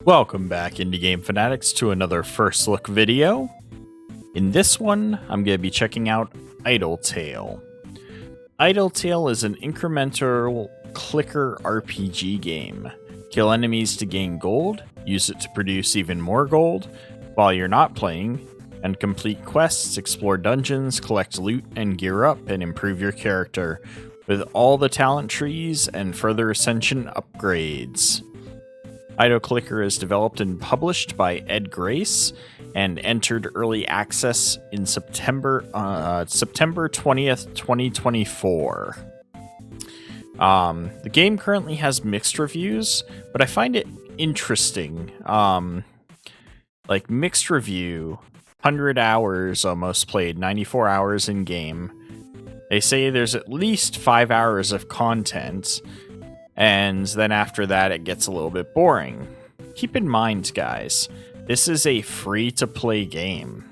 Welcome back, Indie Game Fanatics, to another first look video. In this one, I'm going to be checking out IdleTale. IdleTale is an incremental clicker RPG game. Kill enemies to gain gold, use it to produce even more gold while you're not playing, and complete quests, explore dungeons, collect loot, and gear up and improve your character with all the talent trees and further Ascension Upgrades. IdleClicker is developed and published by Ed Grace and entered early access in September 20th, 2024. The game currently has mixed reviews, but I find it interesting. Like mixed review, 100 hours almost played, 94 hours in game. They say there's at least 5 hours of content, and then after that it gets a little bit boring. Keep in mind, guys, this is a free-to-play game.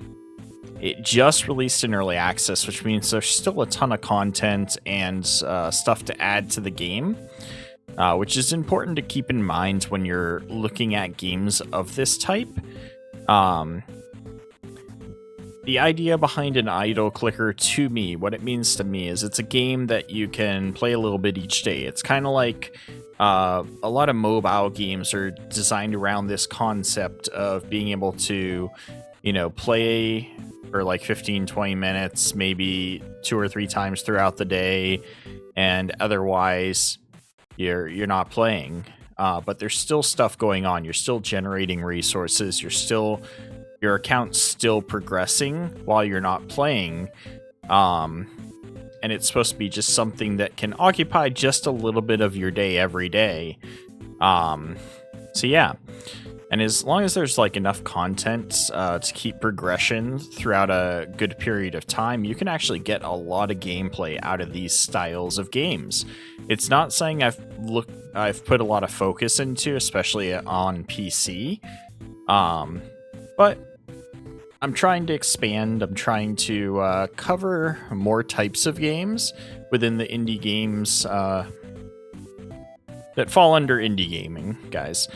It just released in early access, which means there's still a ton of content and stuff to add to the game, which is important to keep in mind when you're looking at games of this type. The idea behind an IdleClicker, to me, what it means to me is it's a game that you can play a little bit each day. It's kind of like a lot of mobile games are designed around this concept of being able to, play for like 15-20 minutes, maybe 2 or 3 times throughout the day, and otherwise you're not playing. But there's still stuff going on. You're still generating resources. Your account's still progressing while you're not playing. And it's supposed to be just something that can occupy just a little bit of your day every day. So yeah. And as long as there's like enough content to keep progression throughout a good period of time, you can actually get a lot of gameplay out of these styles of games. It's not something I've put a lot of focus into, especially on PC. But I'm trying to expand. I'm trying to cover more types of games within the indie games that fall under indie gaming, guys.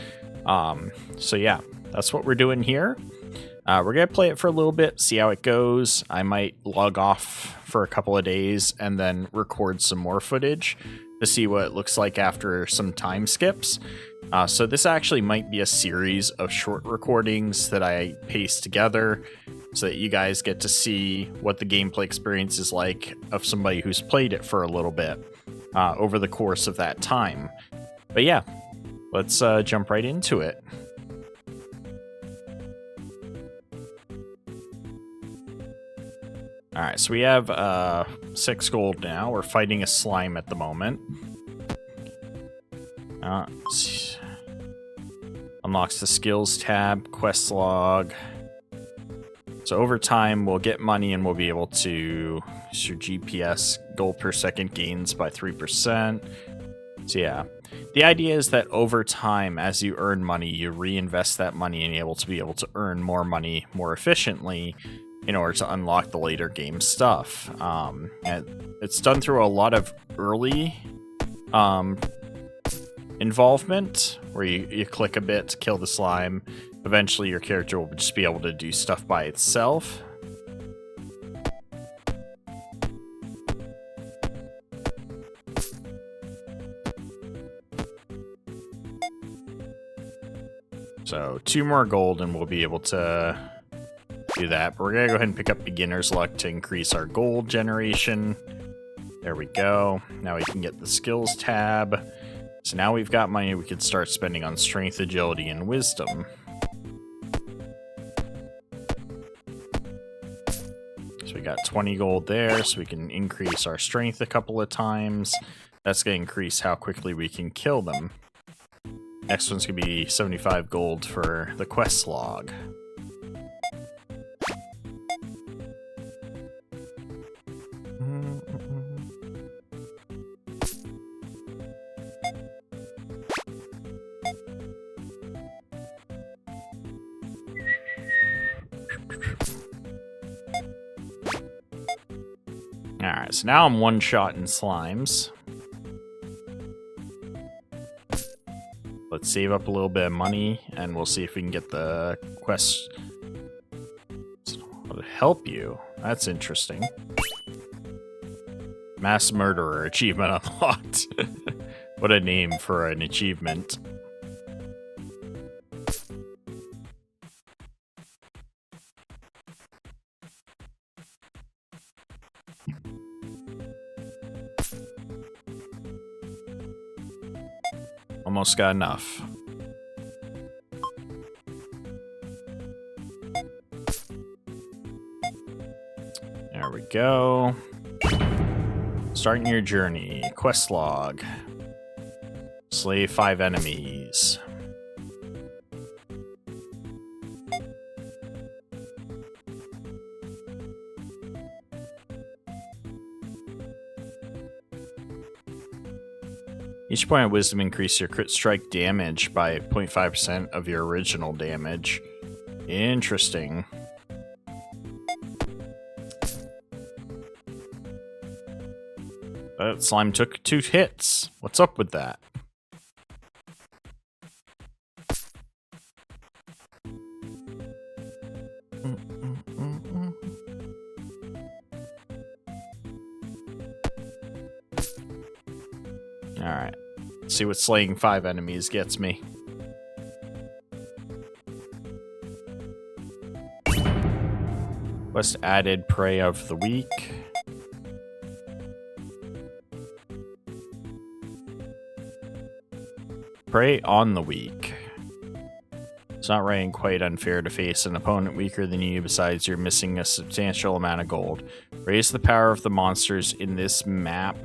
So yeah, that's what we're doing here. We're going to play it for a little bit, see how it goes. I might log off for a couple of days and then record some more footage to see what it looks like after some time skips. So this actually might be a series of short recordings that I paste together so that you guys get to see what the gameplay experience is like of somebody who's played it for a little bit over the course of that time. But yeah, let's jump right into it. Alright, so we have 6 gold now. We're fighting a slime at the moment. Unlocks the skills tab, quest log. So over time, we'll get money and we'll be able to use your GPS gold per second gains by 3%. So yeah, the idea is that over time, as you earn money, you reinvest that money and you're able to earn more money more efficiently in order to unlock the later game stuff. And it's done through a lot of early involvement, where you click a bit to kill the slime. Eventually your character will just be able to do stuff by itself. So 2 more gold and we'll be able to do that. But we're going to go ahead and pick up beginner's luck to increase our gold generation. There we go. Now we can get the skills tab. So now we've got money we could start spending on strength, agility, and wisdom. So we got 20 gold there, so we can increase our strength a couple of times. That's going to increase how quickly we can kill them. Next one's going to be 75 gold for the quest log. Alright, so now I'm one-shotting slimes. let's save up a little bit of money, and we'll see if we can get the quest to help you. That's interesting. Mass Murderer achievement unlocked. What a name for an achievement. Almost got enough. There we go. Starting your journey. Quest log. Slay 5 enemies. Each point of wisdom increases your crit strike damage by 0.5% of your original damage. Interesting. That slime took 2 hits. What's up with that? Alright. Let's see what slaying 5 enemies gets me. Quest added prey of the week. Prey on the weak. It's not right and quite unfair to face an opponent weaker than you, besides you're missing a substantial amount of gold. Raise the power of the monsters in this map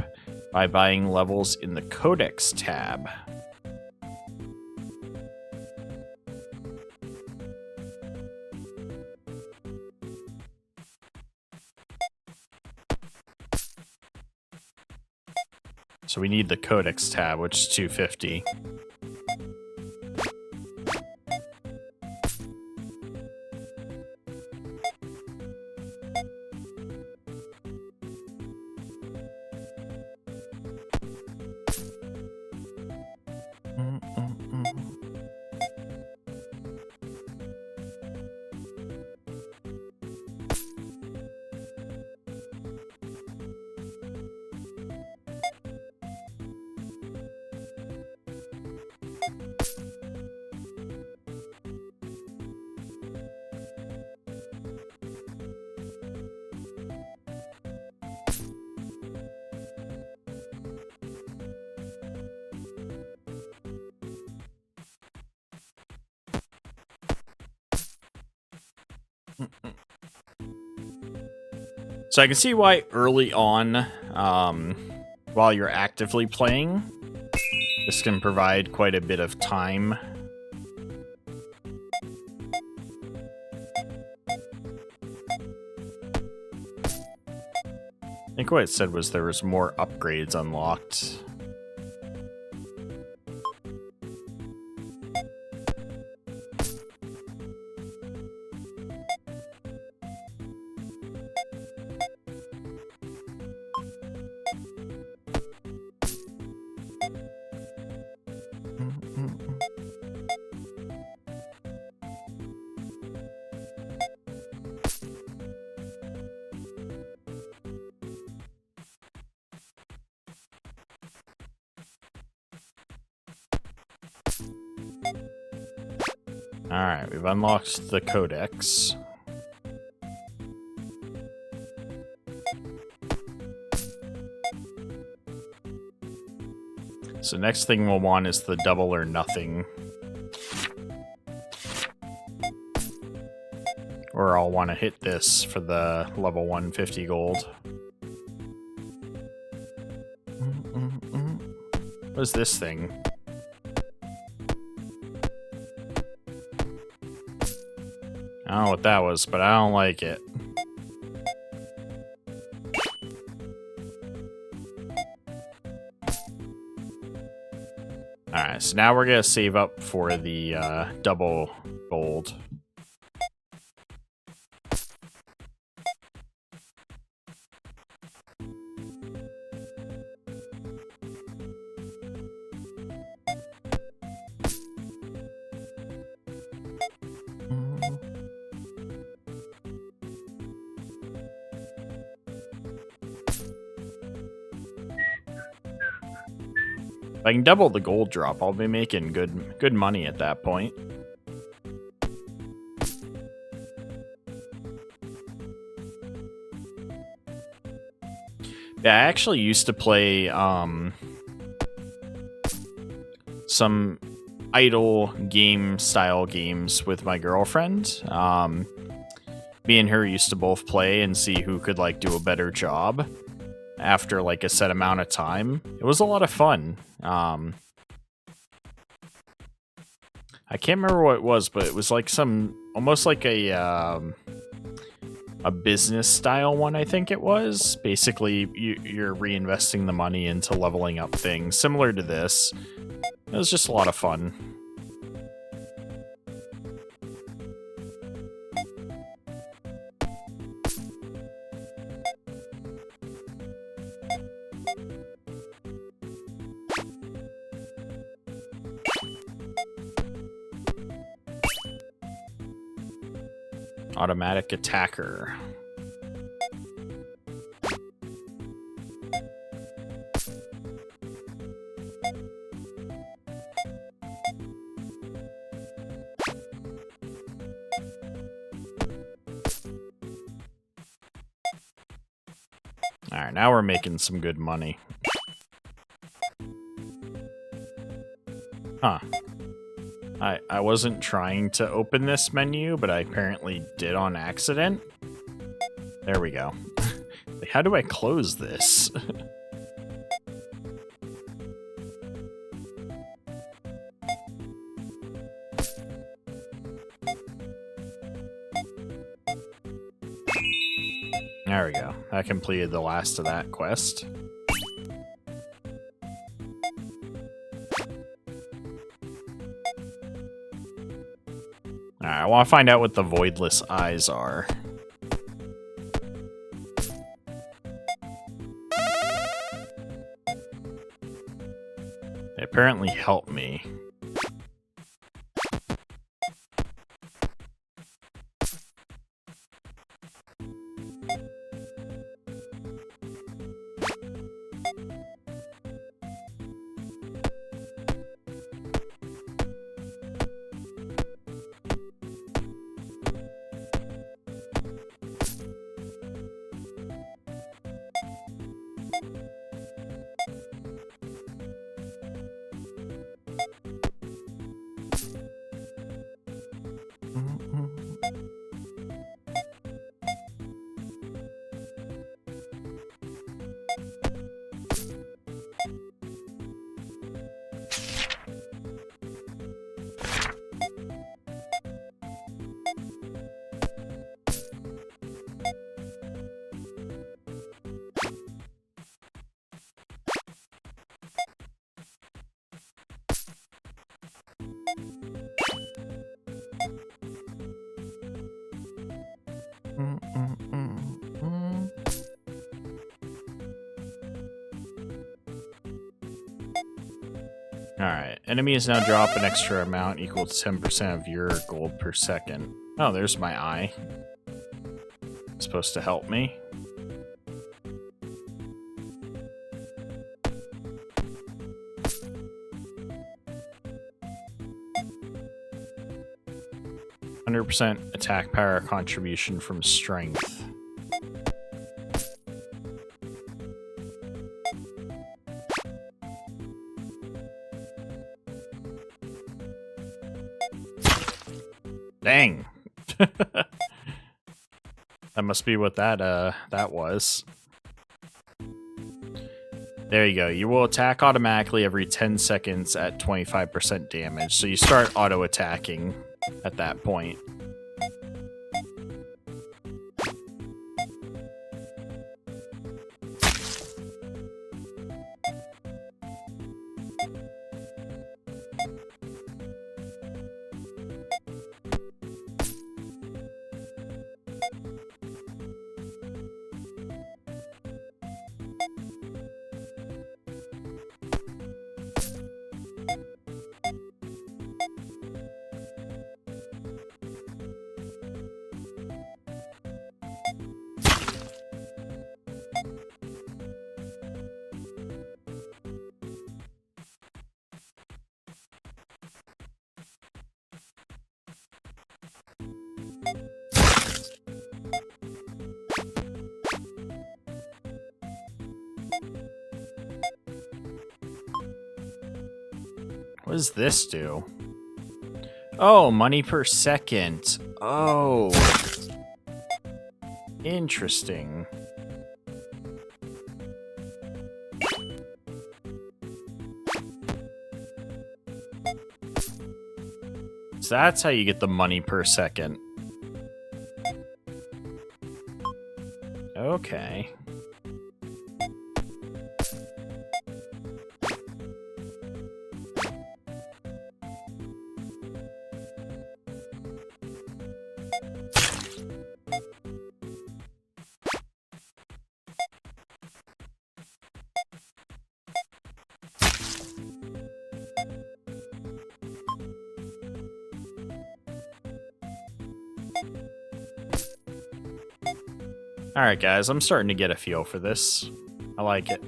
by buying levels in the Codex tab. So we need the Codex tab, which is 250. So I can see why early on, while you're actively playing, this can provide quite a bit of time. I think what it said was there was more upgrades unlocked. Alright, we've unlocked the Codex. So next thing we'll want is the double or nothing. Or I'll want to hit this for the level 150 gold. What is this thing? I don't know what that was, but I don't like it. Alright, so now we're gonna save up for the double gold. If I can double the gold drop, I'll be making good money at that point. Yeah, I actually used to play some idle game style games with my girlfriend. Me and her used to both play and see who could like do a better job after like a set amount of time. It was a lot of fun. I can't remember what it was, but it was like almost like a business style one, I think it was. Basically, you're reinvesting the money into leveling up things, similar to this. It was just a lot of fun. Automatic attacker. Alright, now we're making some good money. Huh. I wasn't trying to open this menu, but I apparently did on accident. There we go. How do I close this? There we go. I completed the last of that quest. Alright, I want to find out what the voidless eyes are. They apparently help me. Alright, enemies now drop an extra amount equal to 10% of your gold per second. Oh, there's my eye. It's supposed to help me. %, attack power contribution from strength. Dang. That must be what that was. There you go. You will attack automatically every 10 seconds at 25% damage. So you start auto-attacking at that point. What does this do? Oh, money per second. Oh. Interesting. So that's how you get the money per second. Okay. Alright guys, I'm starting to get a feel for this. I like it.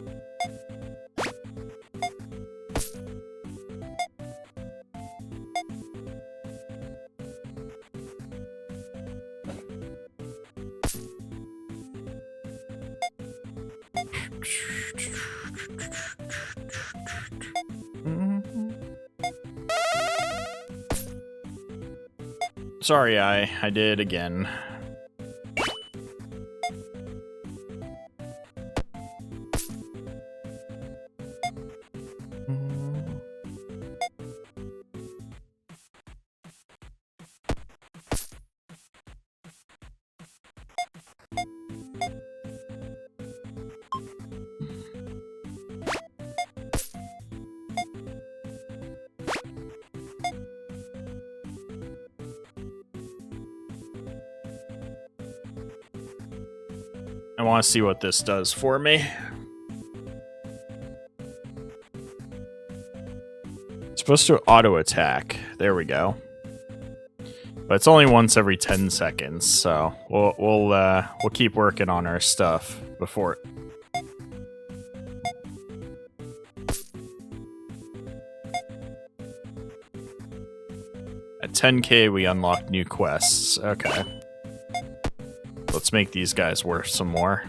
Sorry, I did again. I want to see what this does for me. It's supposed to auto attack. There we go. But it's only once every 10 seconds, so we'll keep working on our stuff before. At 10K, we unlock new quests. Okay. Let's make these guys worth some more.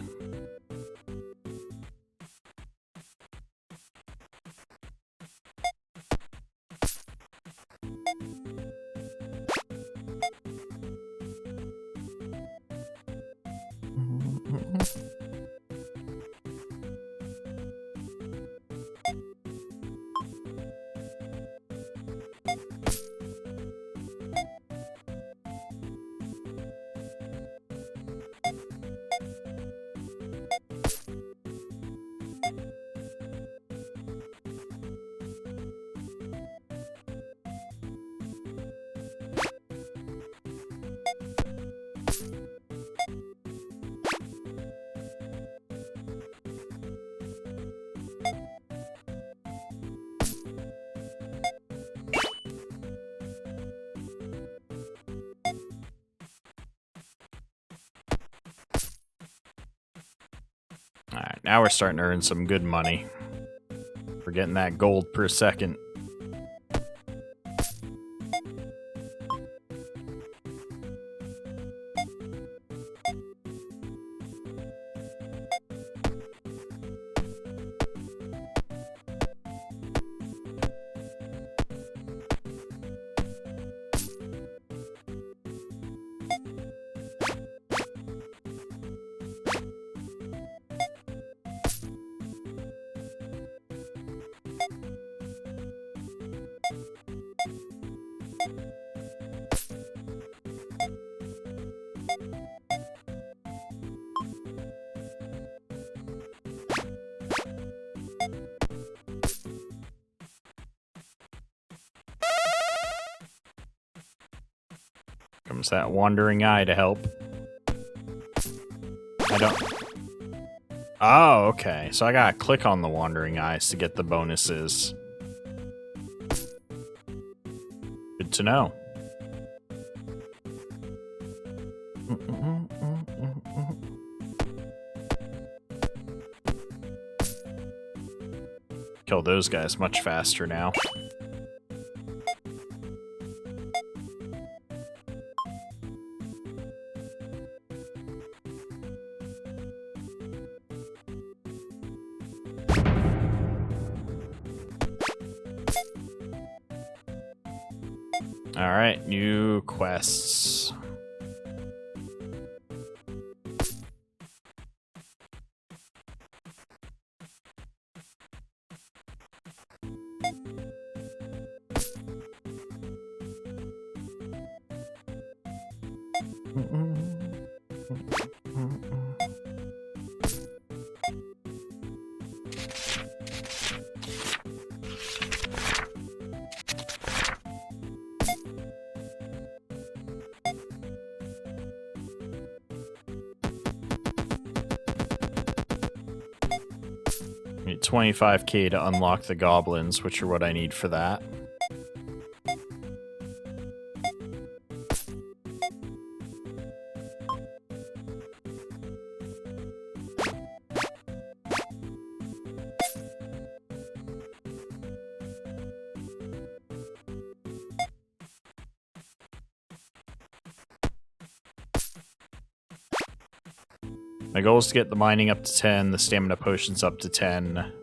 Alright, now we're starting to earn some good money. We're getting that gold per second. Comes that wandering eye to help. I don't... Oh, okay. So I gotta click on the wandering eyes to get the bonuses. Good to know. Kill those guys much faster now. Alright, new quests. Need 25k to unlock the goblins, which are what I need for that. My goal is to get the mining up to 10, the stamina potions up to 10.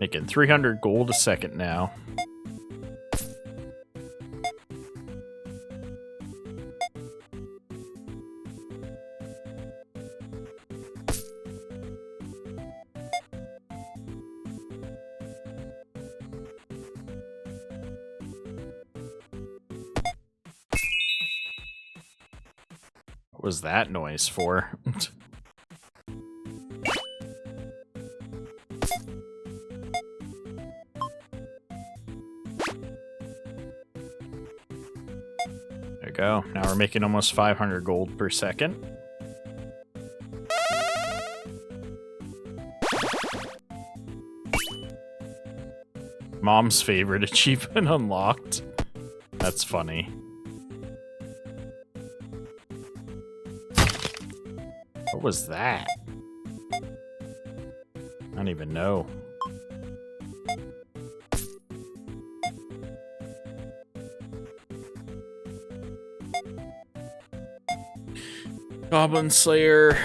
Making 300 gold a second now. What was that noise for? There we go. Now we're making almost 500 gold per second. Mom's favorite achievement unlocked. That's funny. What was that? I don't even know. Goblin Slayer.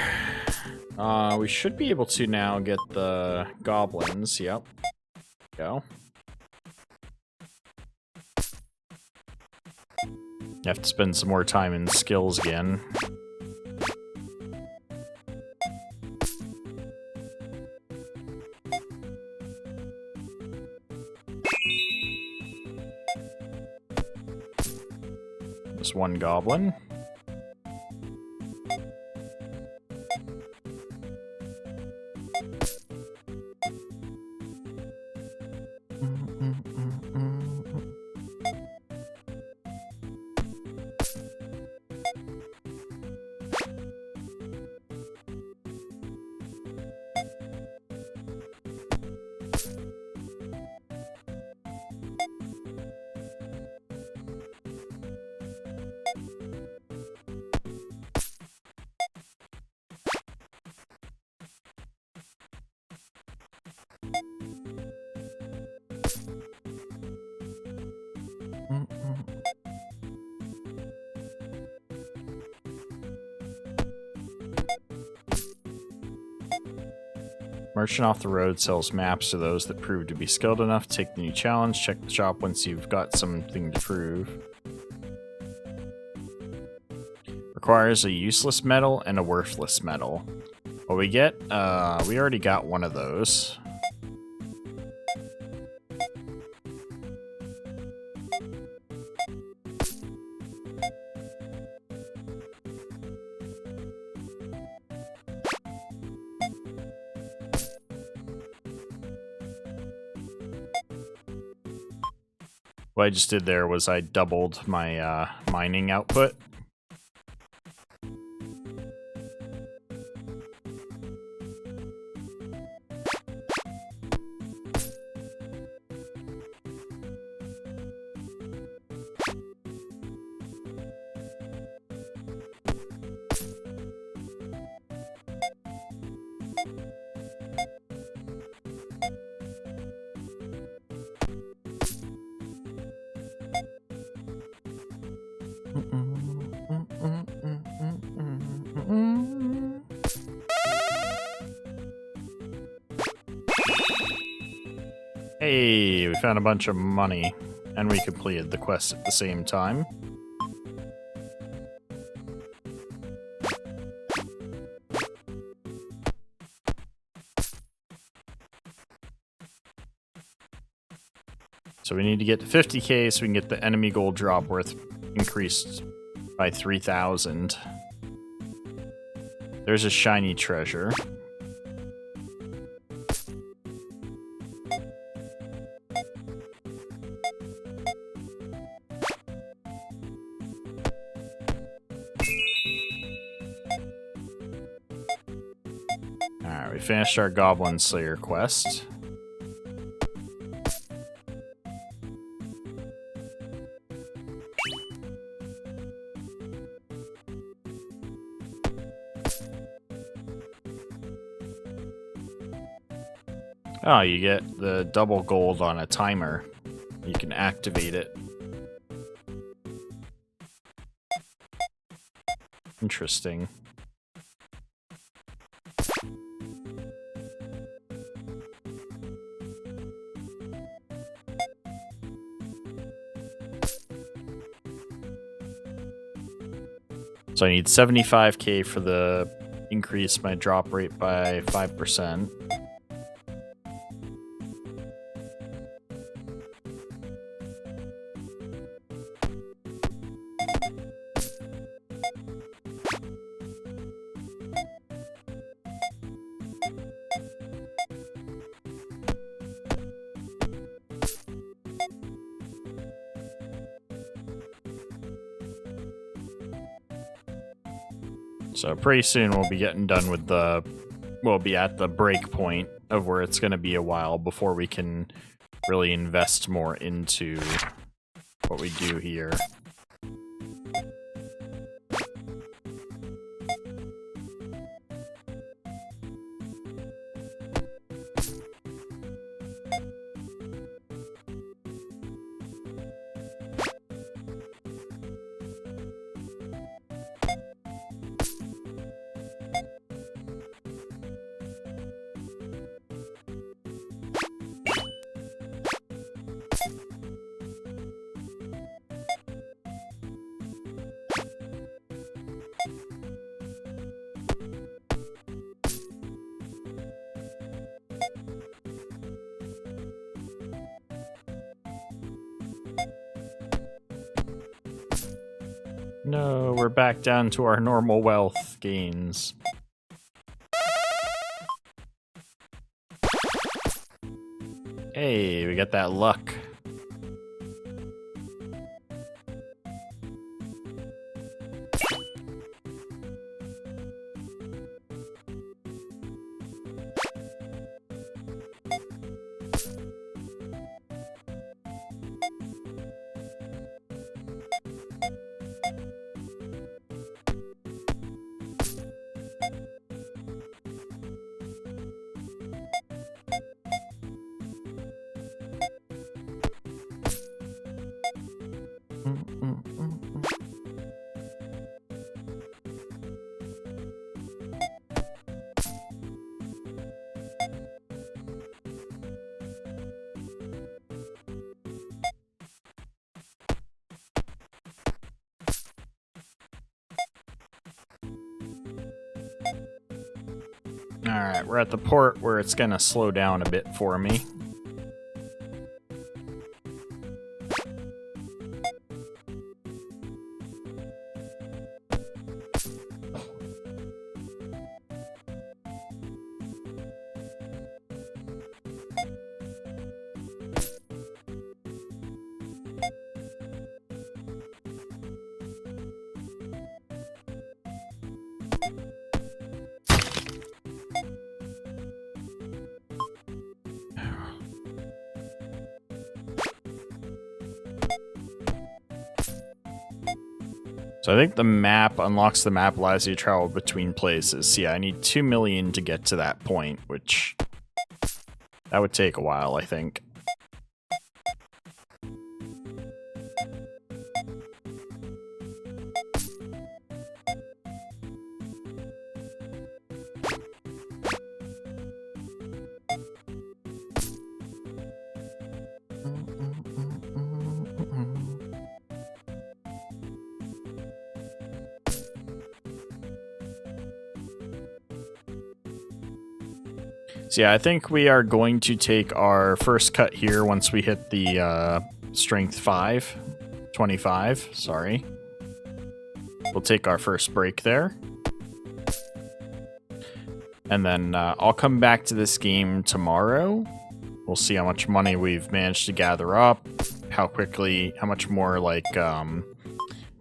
We should be able to now get the goblins. Yep. Go. You have to spend some more time in skills again. There's one goblin. Merchant off the road sells maps to those that prove to be skilled enough to take the new challenge. Check the shop once you've got something to prove. Requires a useless medal and a worthless medal. What we get? We already got one of those. What I just did there was I doubled my mining output. Hey, we found a bunch of money, and we completed the quest at the same time. So we need to get to 50k so we can get the enemy gold drop worth increased by 3,000. There's a shiny treasure. Alright, we finished our Goblin Slayer quest. Oh, you get the double gold on a timer. You can activate it. Interesting. So I need 75k for the increase my drop rate by 5%. So pretty soon we'll be getting done with we'll be at the break point of where it's going to be a while before we can really invest more into what we do here. No, we're back down to our normal wealth gains. Hey, we got that luck. Alright, we're at the port where it's gonna slow down a bit for me. So I think the map unlocks the map, allows you to travel between places. So yeah, I need 2 million to get to that point, which that would take a while, I think. So yeah, I think we are going to take our first cut here once we hit the strength 25, sorry. We'll take our first break there. And then I'll come back to this game tomorrow. We'll see how much money we've managed to gather up, how much more like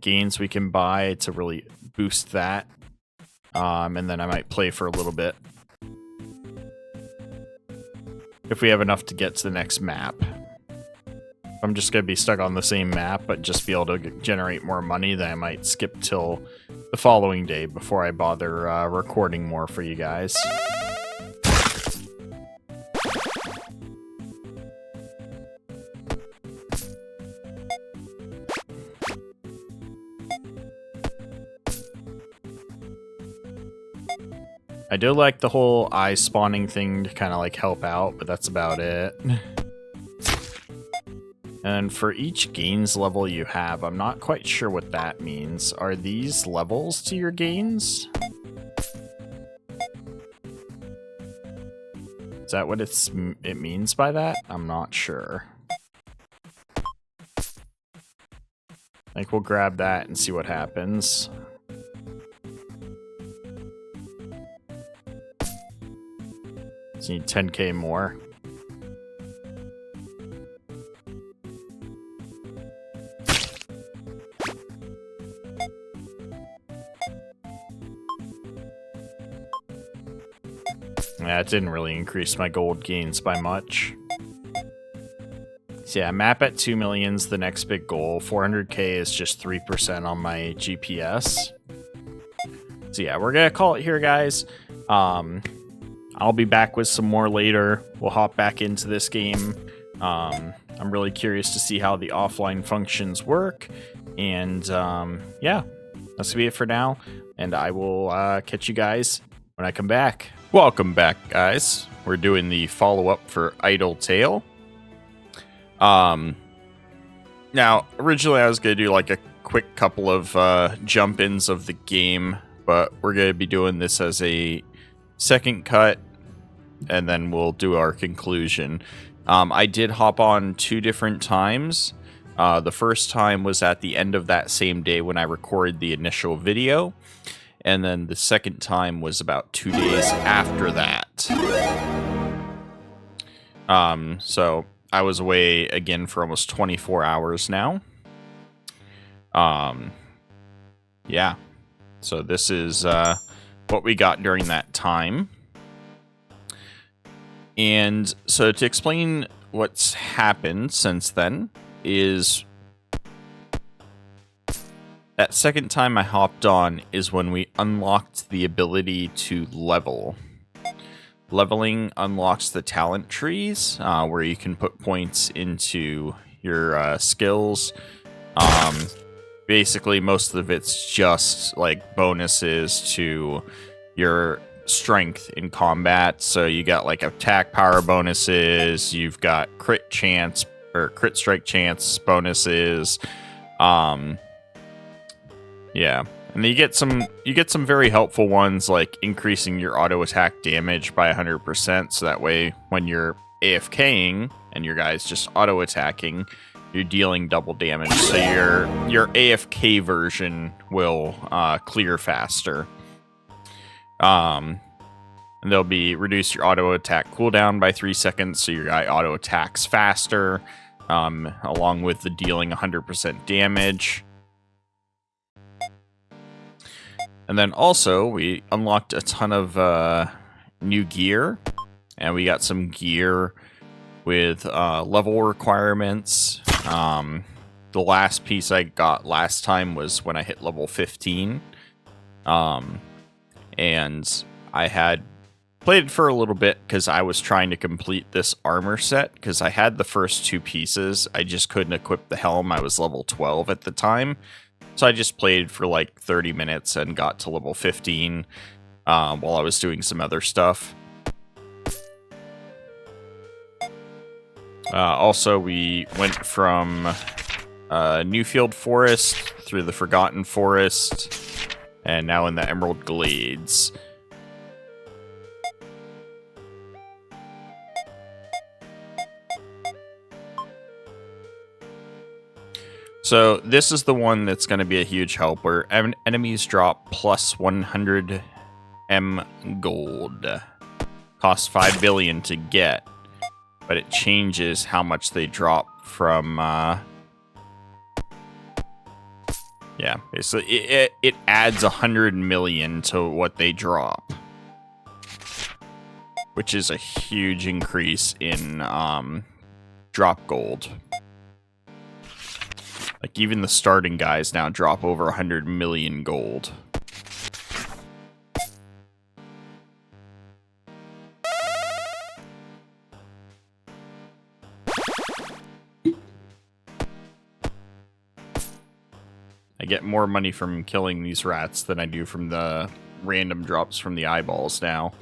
gains we can buy to really boost that. And then I might play for a little bit. If we have enough to get to the next map. I'm just going to be stuck on the same map, but just be able to generate more money, then I might skip till the following day before I bother recording more for you guys. I do like the whole eye spawning thing to kind of like help out, but that's about it. And for each gains level you have, I'm not quite sure what that means. Are these levels to your gains? Is that what it means by that? I'm not sure. I think we'll grab that and see what happens. Just need 10k more. Yeah, it didn't really increase my gold gains by much. So yeah, map at 2 million's the next big goal. 400k is just 3% on my GPS. So yeah, we're gonna call it here, guys. I'll be back with some more later. We'll hop back into this game. I'm really curious to see how the offline functions work. And yeah, that's gonna be it for now. And I will catch you guys when I come back. Welcome back, guys. We're doing the follow-up for IdleTale. Now, originally I was going to do like a quick couple of jump-ins of the game, but we're going to be doing this as a second cut, and then we'll do our conclusion. I did hop on 2 different times. The first time was at the end of that same day when I recorded the initial video. And then the second time was about 2 days after that. So I was away again for almost 24 hours now. Yeah. So this is what we got during that time. And so to explain what's happened since then is... that second time I hopped on is when we unlocked the ability to level. Leveling unlocks the talent trees, where you can put points into your skills. Basically, most of it's just like bonuses to your strength in combat. So you got like attack power bonuses, you've got crit chance or crit strike chance bonuses. Yeah, and you get some very helpful ones like increasing your auto attack damage by 100%. So that way, when you're AFKing and your guy's just auto attacking, you're dealing double damage. So your AFK version will clear faster. And they'll be reduce your auto attack cooldown by 3 seconds, so your guy auto attacks faster, along with the dealing 100% damage. And then also, we unlocked a ton of new gear, and we got some gear with level requirements. The last piece I got last time was when I hit level 15. And I had played it for a little bit because I was trying to complete this armor set, because I had the first 2 pieces. I just couldn't equip the helm. I was level 12 at the time. So I just played for like 30 minutes and got to level 15 while I was doing some other stuff. Also, we went from Newfield Forest through the Forgotten Forest, and now in the Emerald Glades. So this is the one that's going to be a huge help, where enemies drop plus 100 M gold. Costs 5 billion to get, but it changes how much they drop from... yeah, basically it adds 100 million to what they drop, which is a huge increase in drop gold. Like, even the starting guys now drop over 100 million gold. I get more money from killing these rats than I do from the random drops from the eyeballs now.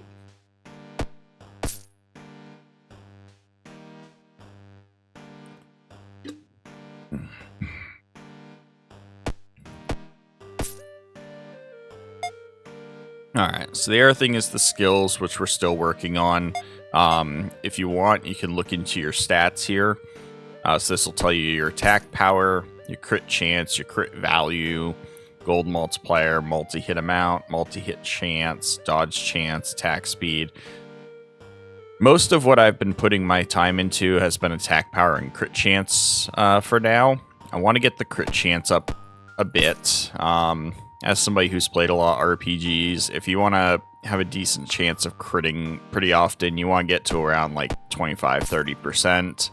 Alright, so the other thing is the skills, which we're still working on. If you want, you can look into your stats here. So this will tell you your attack power, your crit chance, your crit value, gold multiplier, multi-hit amount, multi-hit chance, dodge chance, attack speed. Most of what I've been putting my time into has been attack power and crit chance for now. I want to get the crit chance up a bit. As somebody who's played a lot of RPGs, if you want to have a decent chance of critting pretty often, you want to get to around like 25-30%.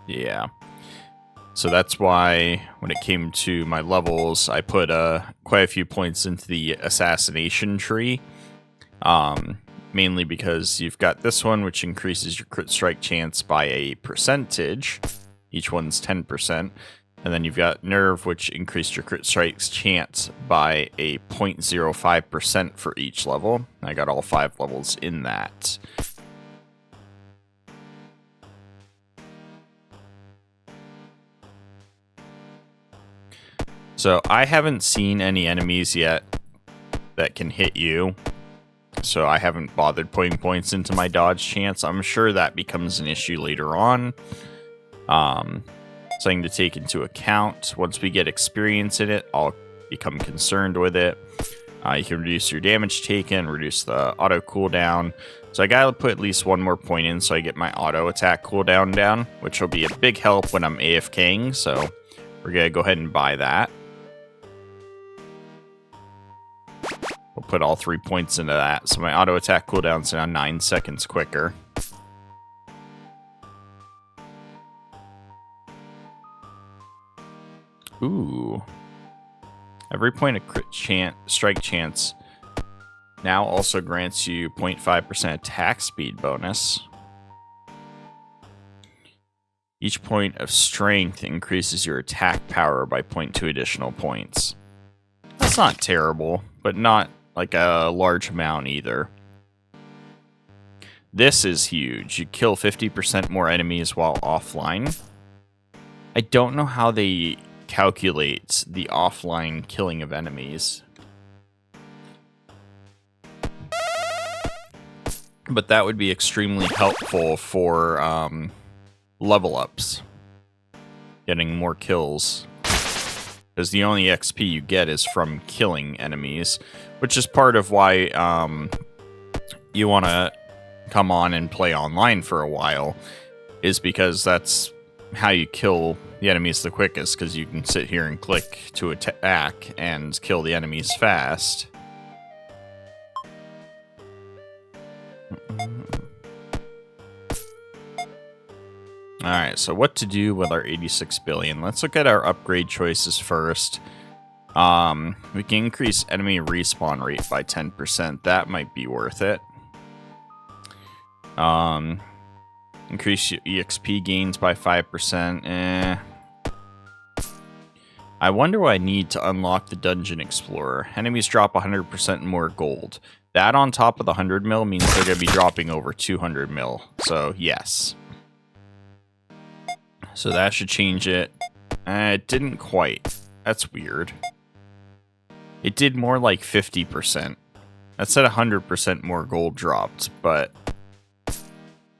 Yeah. So that's why when it came to my levels, I put quite a few points into the assassination tree. Mainly because you've got this one, which increases your crit strike chance by a percentage. Each one's 10%. And then you've got Nerve, which increased your crit strike's chance by a 0.05% for each level. I got all 5 levels in that. So I haven't seen any enemies yet that can hit you. So I haven't bothered putting points into my dodge chance. I'm sure that becomes an issue later on. Something to take into account. Once we get experience in it, I'll become concerned with it. You can reduce your damage taken, reduce the auto cooldown. So I gotta put at least one more point in so I get my auto attack cooldown down, which will be a big help when I'm AFKing. So we're gonna go ahead and buy that. We'll put all 3 points into that. So my auto attack cooldown's now 9 seconds quicker. Ooh. Every point of crit strike chance now also grants you 0.5% attack speed bonus. Each point of strength increases your attack power by 0.2 additional points. That's not terrible, but not like a large amount either. This is huge. You kill 50% more enemies while offline. I don't know how they calculate the offline killing of enemies, but that would be extremely helpful for level ups, getting more kills, because the only XP you get is from killing enemies, which is part of why you want to come on and play online for a while, is because that's how you kill the enemies the quickest, because you can sit here and click to attack and kill the enemies fast. Alright, so what to do with our 86 billion? Let's look at our upgrade choices first. We can increase enemy respawn rate by 10%. That might be worth it. Increase your EXP gains by 5%. I wonder what I need to unlock the Dungeon Explorer. Enemies drop 100% more gold. That on top of the 100 mil means they're going to be dropping over 200 mil. So, yes. So that should change it. It didn't quite. That's weird. It did more like 50%. That said 100% more gold dropped, but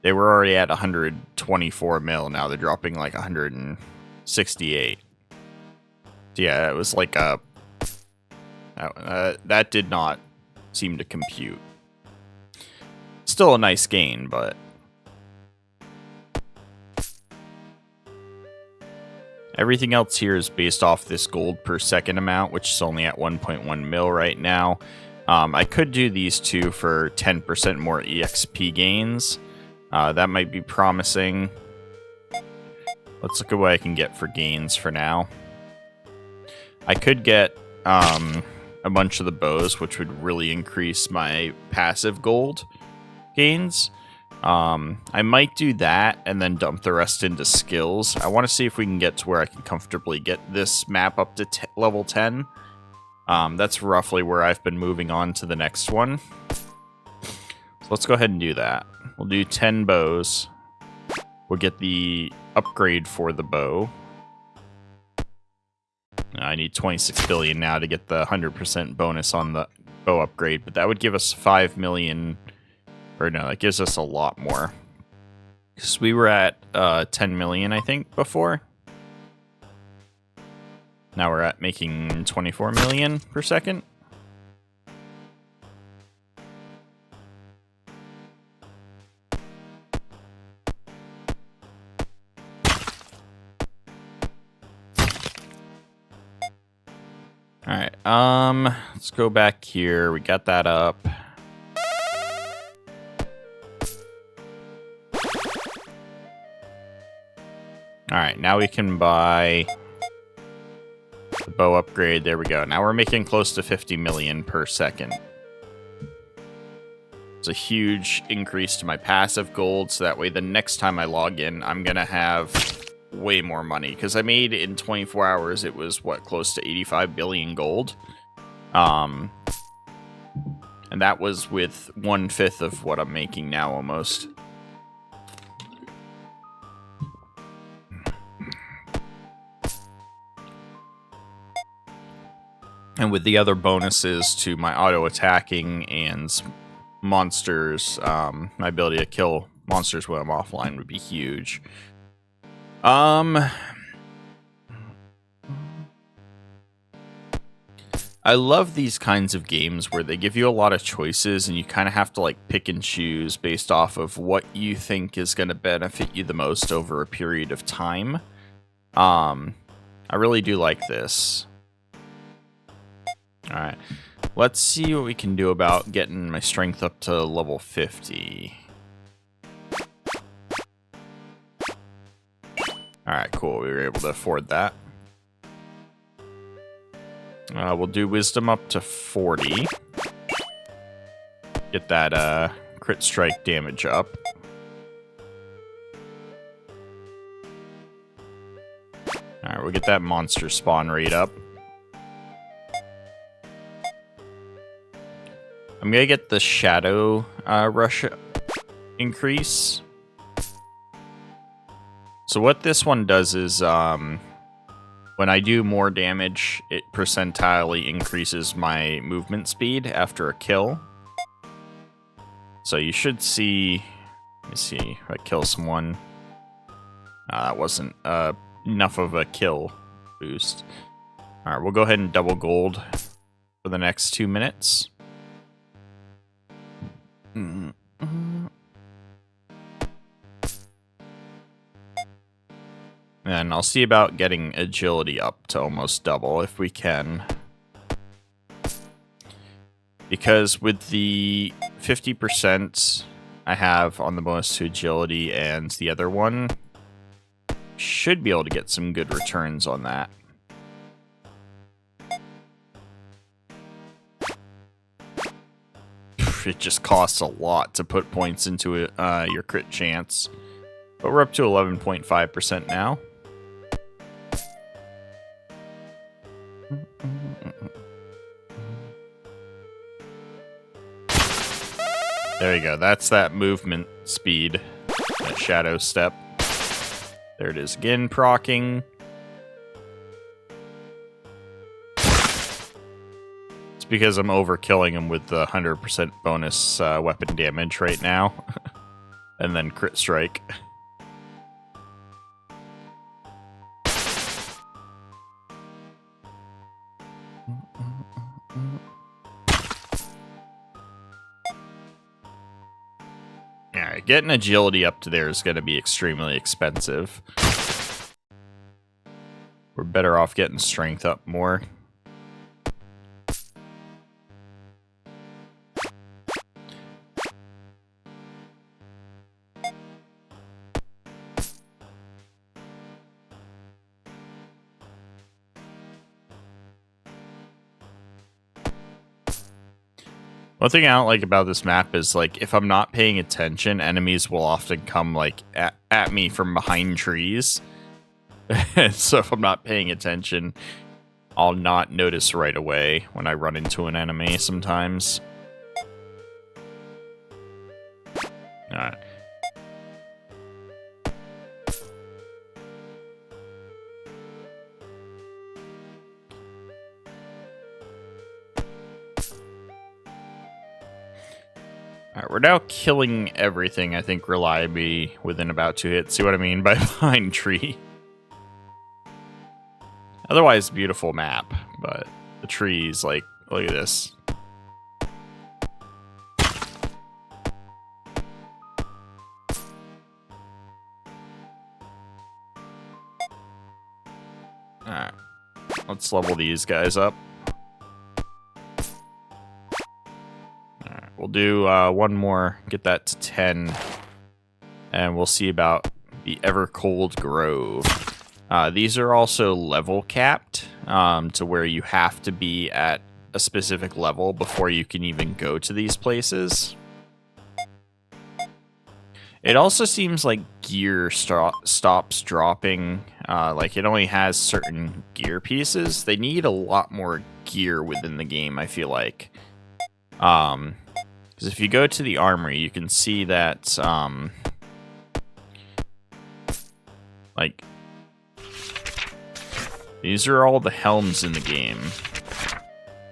They were already at 124 mil. Now they're dropping like 168. Yeah, it was like a... that did not seem to compute. Still a nice gain, but... Everything else here is based off this gold per second amount, which is only at 1.1 mil right now. I could do these two for 10% more EXP gains. That might be promising. Let's look at what I can get for gains for now. I could get a bunch of the bows, which would really increase my passive gold gains. I might do that and then dump the rest into skills. I want to see if we can get to where I can comfortably get this map up to level 10. That's roughly where I've been moving on to the next one. So let's go ahead and do that. We'll do 10 bows. We'll get the upgrade for the bow. I need 26 billion now to get the 100% bonus on the bow upgrade, but that would give us 5 million... Or no, that gives us a lot more. Because we were at 10 million, I think, before. Now we're at making 24 million per second. Alright, let's go back here. We got that up. Alright, now we can buy the bow upgrade. There we go. Now we're making close to 50 million per second. It's a huge increase to my passive gold, so that way the next time I log in, I'm going to have way more money. Because I made in 24 hours, it was, what, close to 85 billion gold? And that was with 1/5 of what I'm making now, almost. And with the other bonuses to my auto-attacking and monsters, my ability to kill monsters when I'm offline would be huge. I love these kinds of games where they give you a lot of choices and you kind of have to like pick and choose based off of what you think is going to benefit you the most over a period of time. I really do like this. Alright, let's see what we can do about getting my strength up to level 50. Alright, cool. We were able to afford that. We'll do wisdom up to 40. Get that crit strike damage up. Alright, we'll get that monster spawn rate up. I'm gonna get the shadow rush increase. So what this one does is, when I do more damage, it percentilely increases my movement speed after a kill. So you should see... Let me see if I kill someone. That wasn't enough of a kill boost. Alright, we'll go ahead and double gold for the next 2 minutes. And I'll see about getting agility up to almost double if we can. Because with the 50% I have on the bonus to agility and the other one, should be able to get some good returns on that. It just costs a lot to put points into your crit chance. But we're up to 11.5% now. There you go. That's that movement speed. That shadow step. There it is again, proccing. It's because I'm overkilling him with the 100% bonus weapon damage right now. And then crit strike. Yeah, getting agility up to there is going to be extremely expensive. We're better off getting strength up more. One thing I don't like about this map is, like, if I'm not paying attention, enemies will often come, like, at me from behind trees. So if I'm not paying attention, I'll not notice right away when I run into an enemy sometimes. Alright. Alright, we're now killing everything, I think, reliably within about 2 hits. See what I mean by behind tree? Otherwise, beautiful map, but the trees, like, look at this. Alright, let's level these guys up. We'll do one more, get that to 10, and we'll see about the Evercold Grove. These are also level capped, to where you have to be at a specific level before you can even go to these places. It also seems like gear stops dropping, like it only has certain gear pieces. They need a lot more gear within the game, I feel like. Because if you go to the armory, you can see that, like, these are all the helms in the game.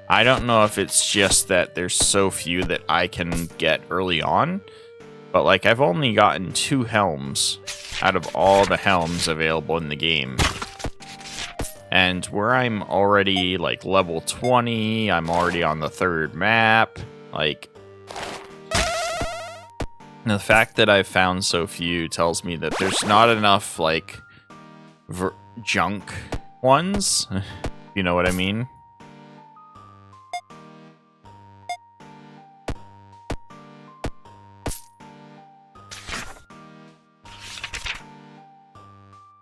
I don't know if it's just that there's so few that I can get early on, but, like, I've only gotten 2 helms out of all the helms available in the game. And where I'm already, like, level 20, I'm already on the 3rd map, like, the fact that I've found so few tells me that there's not enough, like, junk ones, you know what I mean?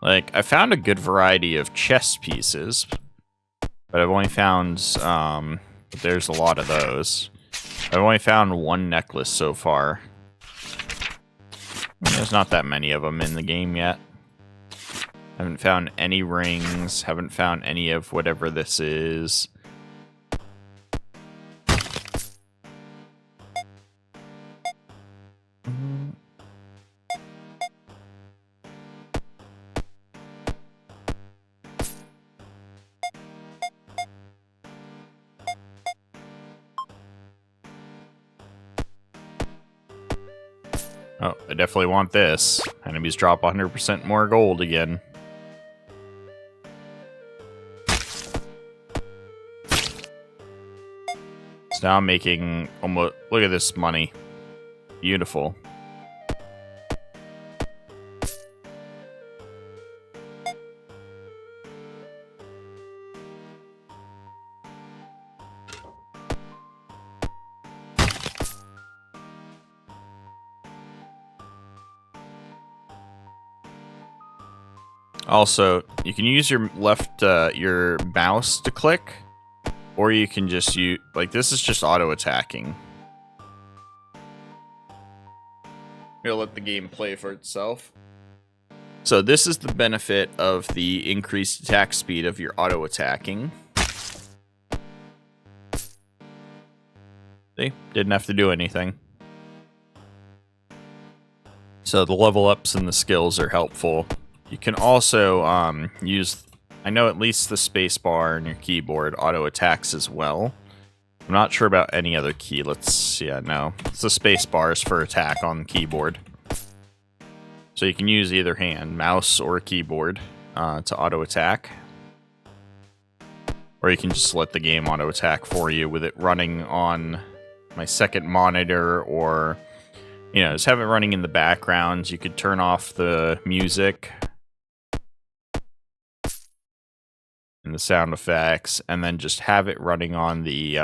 Like, I found a good variety of chest pieces, but I've only found, there's a lot of those. I've only found 1 necklace so far. There's not that many of them in the game yet. Haven't found any rings, haven't found any of whatever this is. Oh, I definitely want this. Enemies drop 100% more gold again. So now I'm making almost... Look at this money. Beautiful. Also, you can use your your mouse to click, or you can just use, like, this is just auto attacking. You'll let the game play for itself. So this is the benefit of the increased attack speed of your auto attacking. See, didn't have to do anything. So the level ups and the skills are helpful. You can also use, I know at least the space bar on your keyboard auto attacks as well. I'm not sure about any other key. Let's, yeah, no. It's the space bars for attack on the keyboard. So you can use either hand, mouse or keyboard, to auto attack. Or you can just let the game auto attack for you with it running on my second monitor, or, you know, just have it running in the background. You could turn off the music and the sound effects, and then just have it running on the,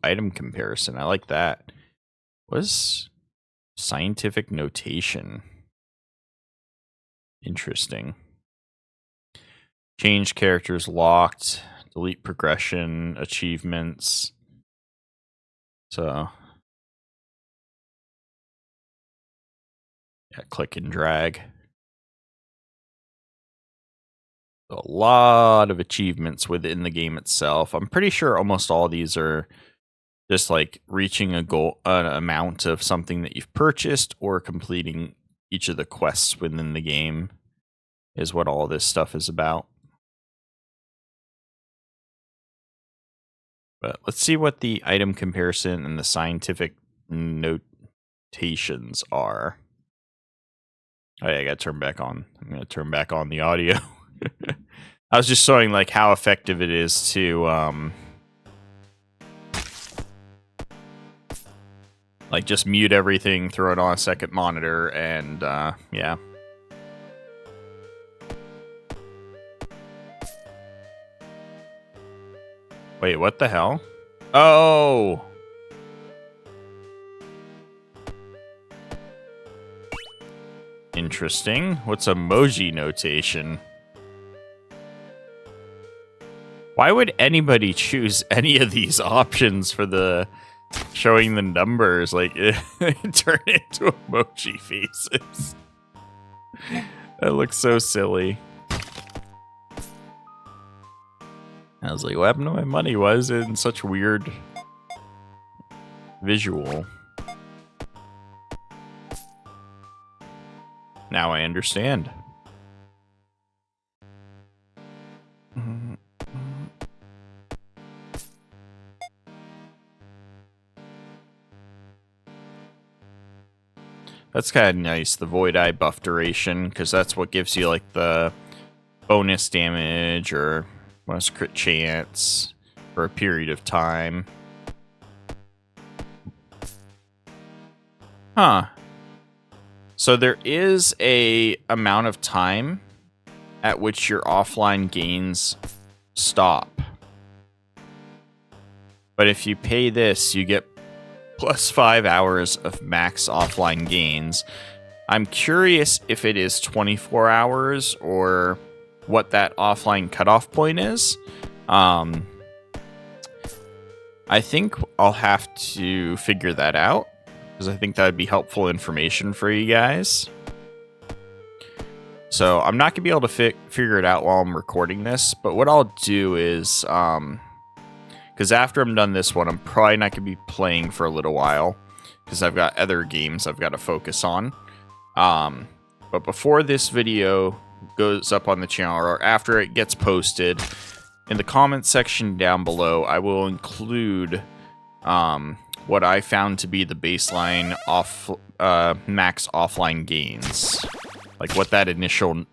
item comparison. I like that. What is scientific notation? Interesting. Change characters locked, delete progression, achievements. So, yeah, click and drag. A lot of achievements within the game itself. I'm pretty sure almost all of these are just like reaching a goal, an amount of something that you've purchased, or completing each of the quests within the game is what all this stuff is about. But let's see what the item comparison and the scientific notations are. Oh yeah, I gotta turn back on. I'm gonna turn back on the audio. I was just showing like how effective it is to like just mute everything, throw it on a second monitor, and yeah. Wait, what the hell? Oh! Interesting. What's emoji notation? Why would anybody choose any of these options for the showing the numbers? Like, turn it into emoji faces. That looks so silly. I was like, what happened to my money? Why is it in such weird visual? Now I understand. That's kind of nice, the Void Eye buff duration, because that's what gives you like the bonus damage or bonus crit chance for a period of time. Huh. So there is a amount of time at which your offline gains stop. But if you pay this, you get plus 5 hours of max offline gains. I'm curious if it is 24 hours or what that offline cutoff point is. I think I'll have to figure that out, because I think that would be helpful information for you guys. So I'm not going to be able to figure it out while I'm recording this, but what I'll do is, because after I'm done this one, I'm probably not going to be playing for a little while, because I've got other games I've got to focus on. But before this video goes up on the channel, or after it gets posted, in the comments section down below, I will include what I found to be the baseline max offline gains. Like what that initial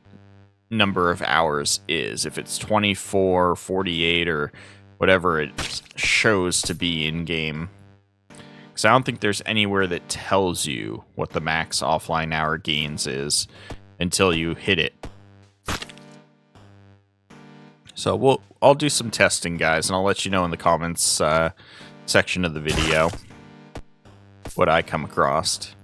number of hours is. If it's 24, 48, or whatever it shows to be in-game. Because I don't think there's anywhere that tells you what the max offline hour gains is until you hit it. So I'll do some testing, guys, and I'll let you know in the comments section of the video what I come across.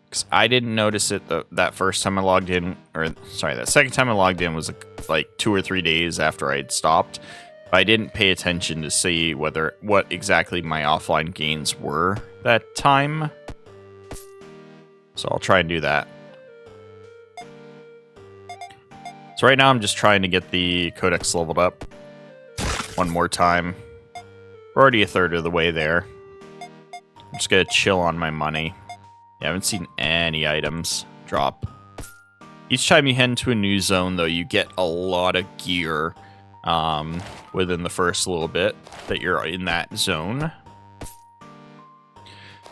Because I didn't notice it that first time I logged in, or sorry, that second time I logged in was like 2 or 3 days after I had stopped. But I didn't pay attention to see what exactly my offline gains were that time. So I'll try and do that. So right now I'm just trying to get the codex leveled up one more time. We're already a third of the way there. I'm just gonna chill on my money. I haven't seen any items drop. Each time you head into a new zone, though, you get a lot of gear within the first little bit that you're in that zone.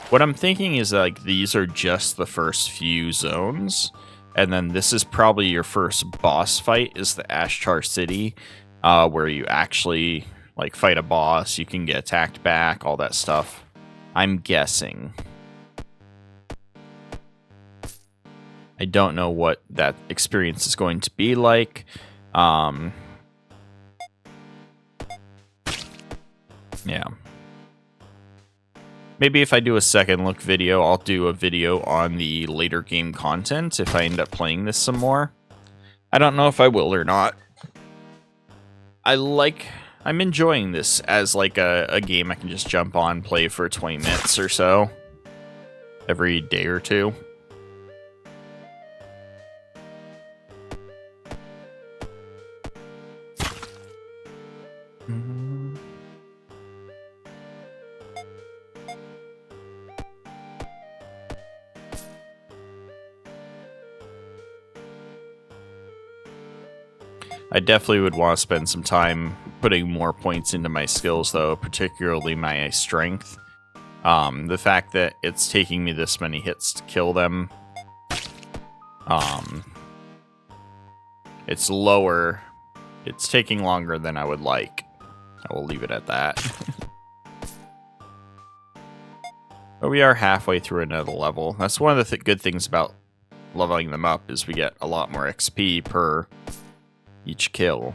What I'm thinking is that, like, these are just the first few zones, and then this is probably your first boss fight, is the Ashtar City, where you actually, like, fight a boss, you can get attacked back, all that stuff. I'm guessing. I don't know what that experience is going to be like. Yeah. Maybe if I do a second look video, I'll do a video on the later game content if I end up playing this some more. I don't know if I will or not. I'm enjoying this as like a game I can just jump on, play for 20 minutes or so every day or two. I definitely would want to spend some time putting more points into my skills, though, particularly my strength. The fact that it's taking me this many hits to kill them, it's lower. It's taking longer than I would like. I will leave it at that. But we are halfway through another level. That's one of the good things about leveling them up, is we get a lot more XP per each kill.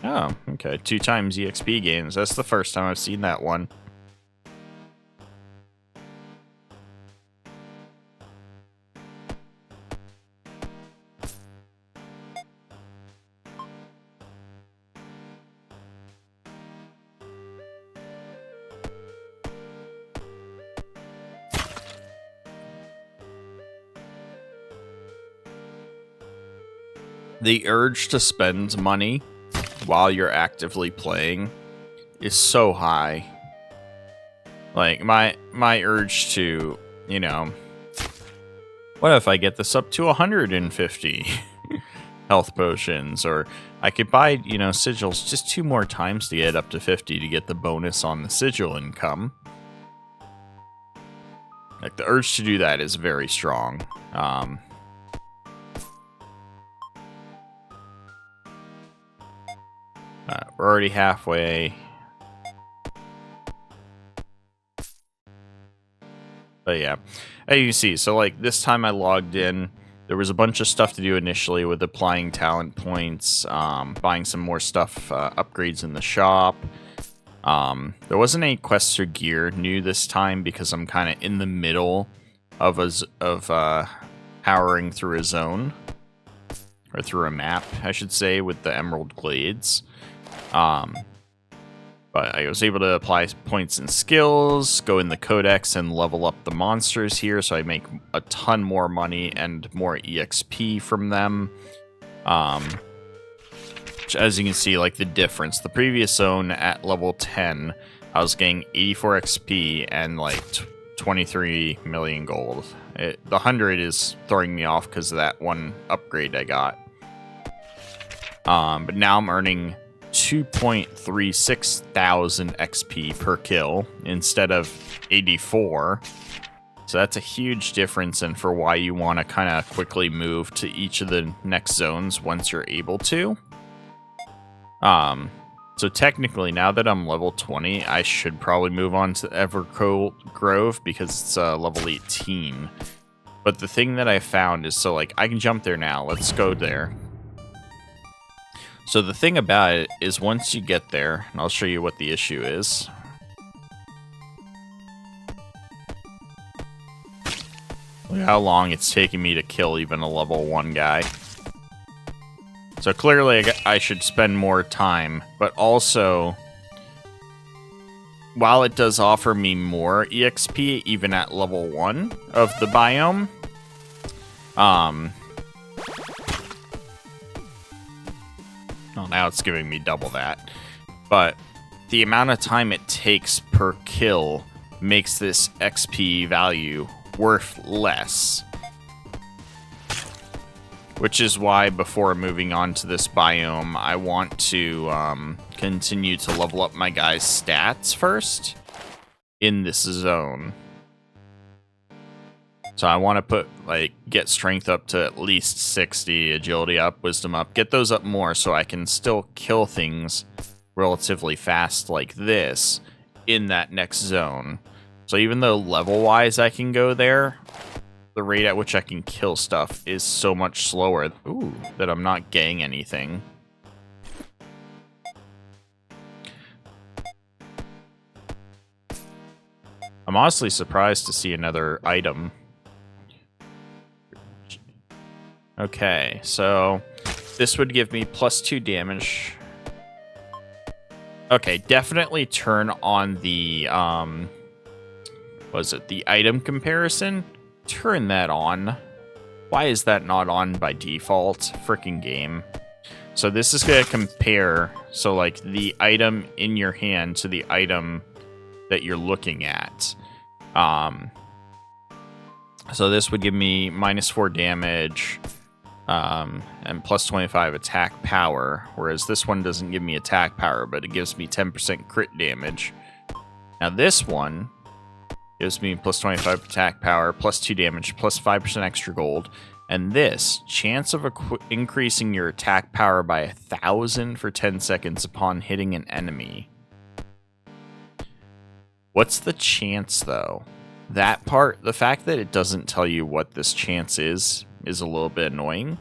Oh, okay. 2 times EXP gains. That's the first time I've seen that one. The urge to spend money while you're actively playing is so high. Like, my urge to, you know, what if I get this up to 150 health potions? Or I could buy, you know, sigils just 2 more times to get up to 50 to get the bonus on the sigil income. Like, the urge to do that is very strong. We're already halfway. But yeah, as you can see, so like this time I logged in, there was a bunch of stuff to do initially with applying talent points, buying some more stuff, upgrades in the shop. There wasn't any quests or gear new this time because I'm kind of in the middle of powering through a zone, or through a map, I should say, with the Emerald Glades. But I was able to apply points and skills, go in the codex and level up the monsters here, so I make a ton more money and more EXP from them. Which, as you can see, like the difference. The previous zone at level 10, I was getting 84 XP and like 23 million gold. The 100 is throwing me off because of that one upgrade I got. But now I'm earning 2.36 thousand XP per kill instead of 84. So that's a huge difference, and for why you want to kind of quickly move to each of the next zones once you're able to. So technically, now that I'm level 20, I should probably move on to Evercold Grove because it's level 18. But the thing that I found is, so like, I can jump there now. Let's go there. So the thing about it is, once you get there, and I'll show you what the issue is. Look how long it's taking me to kill even a level 1 guy. So clearly I should spend more time, but also, while it does offer me more EXP even at level 1 of the biome, well, now it's giving me double that. But the amount of time it takes per kill makes this XP value worth less. Which is why before moving on to this biome, I want to continue to level up my guys' stats first in this zone. So I want to put, like, get strength up to at least 60, agility up, wisdom up, get those up more so I can still kill things relatively fast like this in that next zone. So even though level-wise I can go there, the rate at which I can kill stuff is so much slower that I'm not getting anything. I'm honestly surprised to see another item. Okay, so this would give me +2 damage. Okay, definitely turn on the, the item comparison? Turn that on. Why is that not on by default? Frickin' game. So this is going to compare, so like the item in your hand to the item that you're looking at. So this would give me -4 damage, and +25 attack power, whereas this one doesn't give me attack power, but it gives me 10% crit damage. Now this one gives me +25 attack power, +2 damage, +5% extra gold, and this, chance of increasing your attack power by 1,000 for 10 seconds upon hitting an enemy. What's the chance, though? That part, the fact that it doesn't tell you what this chance is a little bit annoying.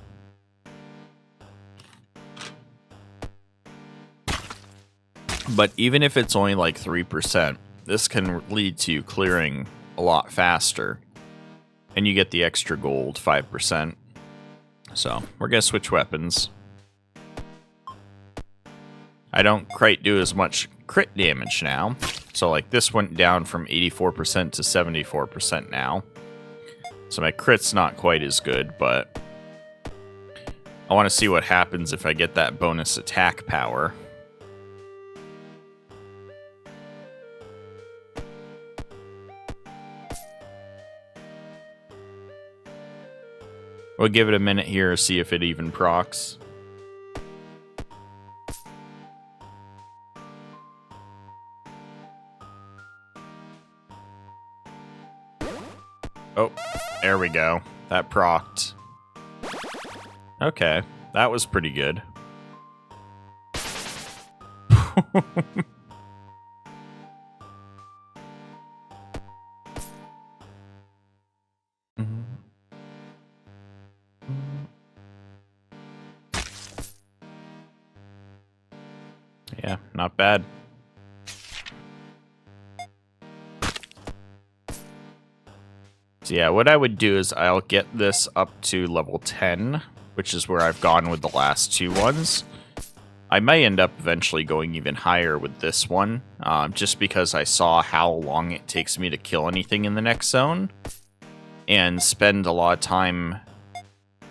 But even if it's only like 3%, this can lead to you clearing a lot faster. And you get the extra gold, 5%. So, we're going to switch weapons. I don't quite do as much crit damage now. So, like, this went down from 84% to 74% now. So my crit's not quite as good, but I want to see what happens if I get that bonus attack power. We'll give it a minute here, see if it even procs. Oh, there we go. That procced. Okay, that was pretty good. Yeah, not bad. So yeah, what I would do is I'll get this up to level 10, which is where I've gone with the last two ones. I may end up eventually going even higher with this one, just because I saw how long it takes me to kill anything in the next zone, and spend a lot of time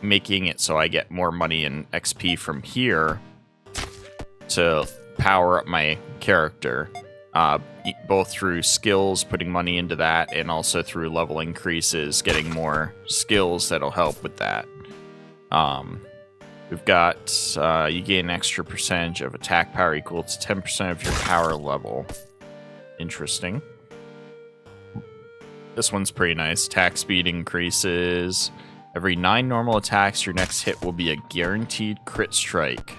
making it so I get more money and XP from here to power up my character. Both through skills, putting money into that, and also through level increases, getting more skills that'll help with that. We've got, you gain an extra percentage of attack power equal to 10% of your power level. Interesting. This one's pretty nice. Attack speed increases. Every 9 normal attacks, your next hit will be a guaranteed crit strike.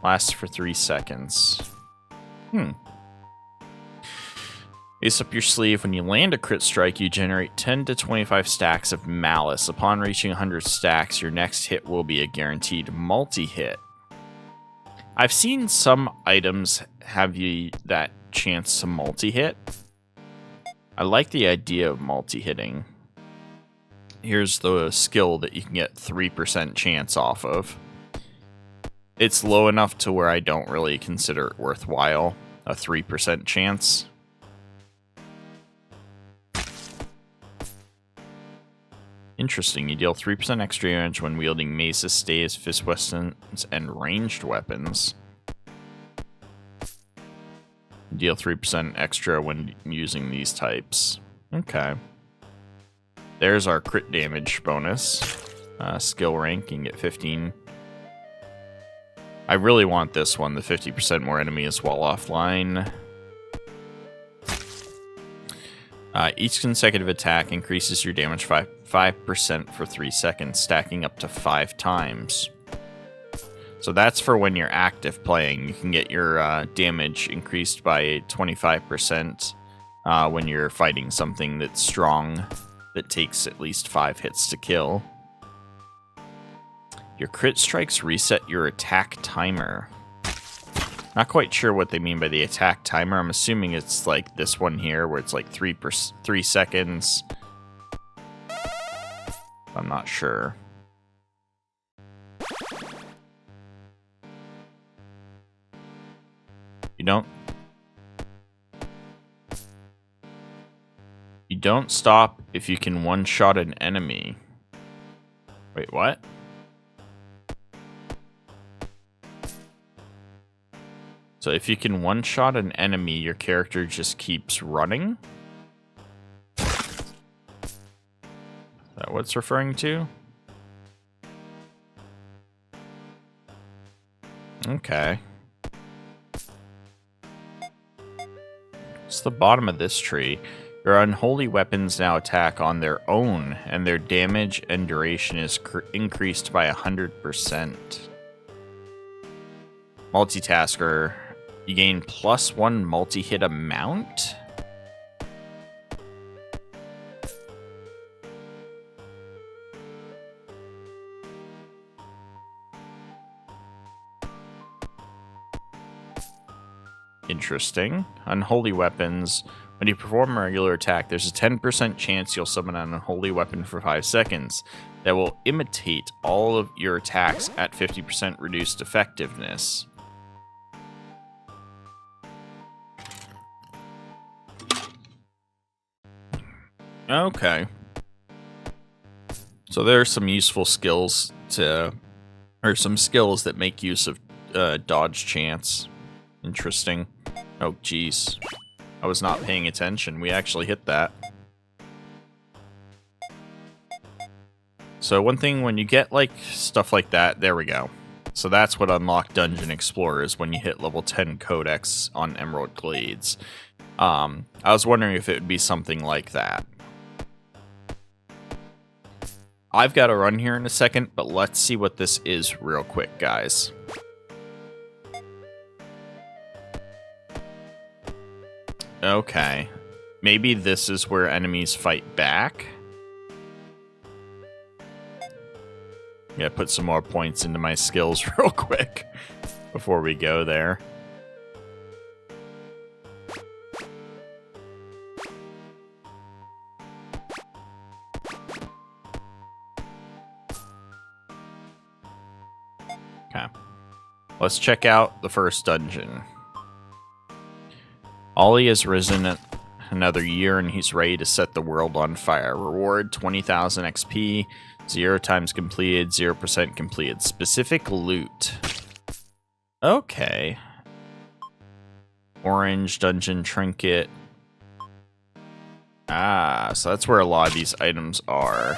Lasts for 3 seconds. Ace up your sleeve. When you land a crit strike, you generate 10 to 25 stacks of malice. Upon reaching 100 stacks, your next hit will be a guaranteed multi-hit. I've seen some items have you that chance to multi-hit. I like the idea of multi-hitting. Here's the skill that you can get 3% chance off of. It's low enough to where I don't really consider it worthwhile, a 3% chance. Interesting, you deal 3% extra damage when wielding maces, staves, fist weapons, and ranged weapons. You deal 3% extra when using these types. Okay. There's our crit damage bonus. skill rank and get 15. I really want this one, the 50% more enemies while offline. Each consecutive attack increases your damage 5% for 3 seconds, stacking up to 5 times. So that's for when you're active playing. You can get your damage increased by 25% when you're fighting something that's strong, that takes at least 5 hits to kill. Your crit strikes reset your attack timer. Not quite sure what they mean by the attack timer. I'm assuming it's like this one here, where it's like 3 seconds. I'm not sure. You don't stop if you can one-shot an enemy. Wait, what? So if you can one-shot an enemy, your character just keeps running? Is that what it's referring to? Okay. It's the bottom of this tree. Your unholy weapons now attack on their own, and their damage and duration is increased by 100%. Multitasker. You gain +1 multi-hit amount? Interesting. Unholy weapons. When you perform a regular attack, there's a 10% chance you'll summon an unholy weapon for 5 seconds that will imitate all of your attacks at 50% reduced effectiveness. Okay. So there are some useful skills or some skills that make use of dodge chance. Interesting. Oh, geez. I was not paying attention. We actually hit that. So one thing, when you get like stuff like that, there we go. So that's what unlocked Dungeon Explorer is, when you hit level 10 Codex on Emerald Glades. I was wondering if it would be something like that. I've got to run here in a second, but let's see what this is real quick, guys. Okay. Maybe this is where enemies fight back? Yeah, put some more points into my skills real quick before we go there. Okay. Let's check out the first dungeon. Ollie has risen another year and he's ready to set the world on fire. Reward 20,000 XP, 0 times completed, 0% completed. Specific loot. Okay. Orange dungeon trinket. Ah, so that's where a lot of these items are.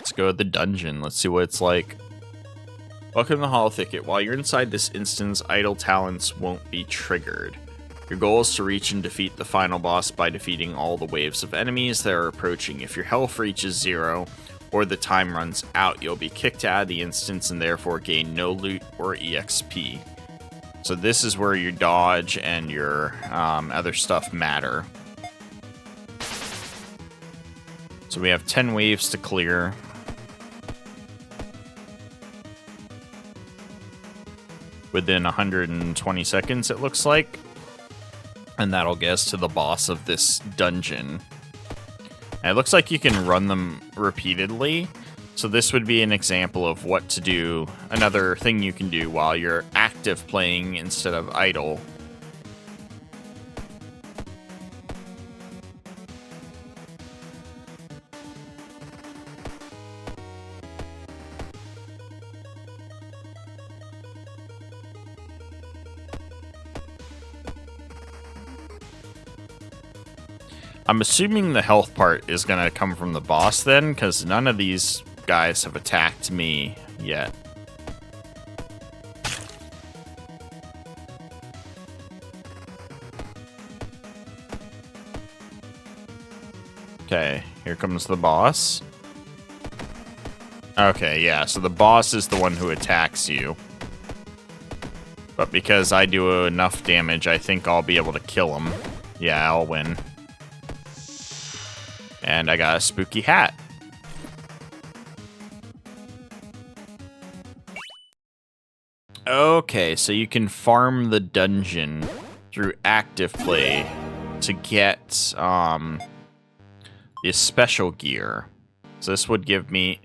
Let's go to the dungeon. Let's see what it's like. Welcome to the Hollow Thicket. While you're inside this instance, idle talents won't be triggered. Your goal is to reach and defeat the final boss by defeating all the waves of enemies that are approaching. If your health reaches 0, or the time runs out, you'll be kicked out of the instance and therefore gain no loot or EXP. So this is where your dodge and your other stuff matter. So we have 10 waves to clear. Within 120 seconds, it looks like. And that'll get us to the boss of this dungeon. And it looks like you can run them repeatedly. So this would be an example of what to do. Another thing you can do while you're active playing instead of idle. I'm assuming the health part is going to come from the boss then, because none of these guys have attacked me yet. Okay, here comes the boss. Okay, yeah, so the boss is the one who attacks you. But because I do enough damage, I think I'll be able to kill him. Yeah, I'll win. And I got a spooky hat. Okay, so you can farm the dungeon through active play to get the special gear. So this would give me...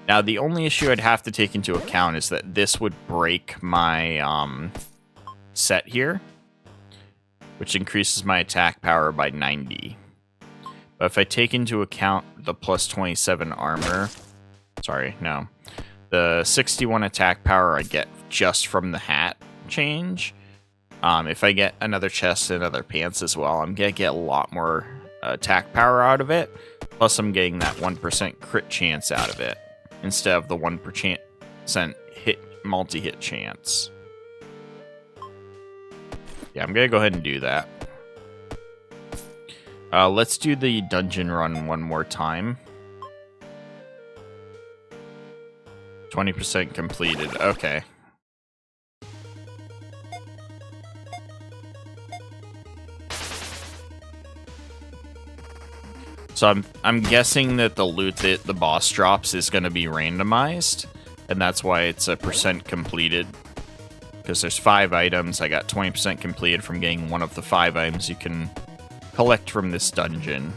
Now, the only issue I'd have to take into account is that this would break my set here, which increases my attack power by 90. But if I take into account the plus 27 armor... Sorry, no. The 61 attack power I get just from the hat change. If I get another chest and other pants as well, I'm going to get a lot more attack power out of it. Plus, I'm getting that 1% crit chance out of it, instead of the 1% multi-hit chance. Yeah, I'm going to go ahead and do that. Let's do the dungeon run one more time. 20% completed. Okay. So I'm guessing that the loot that the boss drops is going to be randomized, and that's why it's a percent completed. Because there's 5 items, I got 20% completed from getting one of the 5 items you can collect from this dungeon.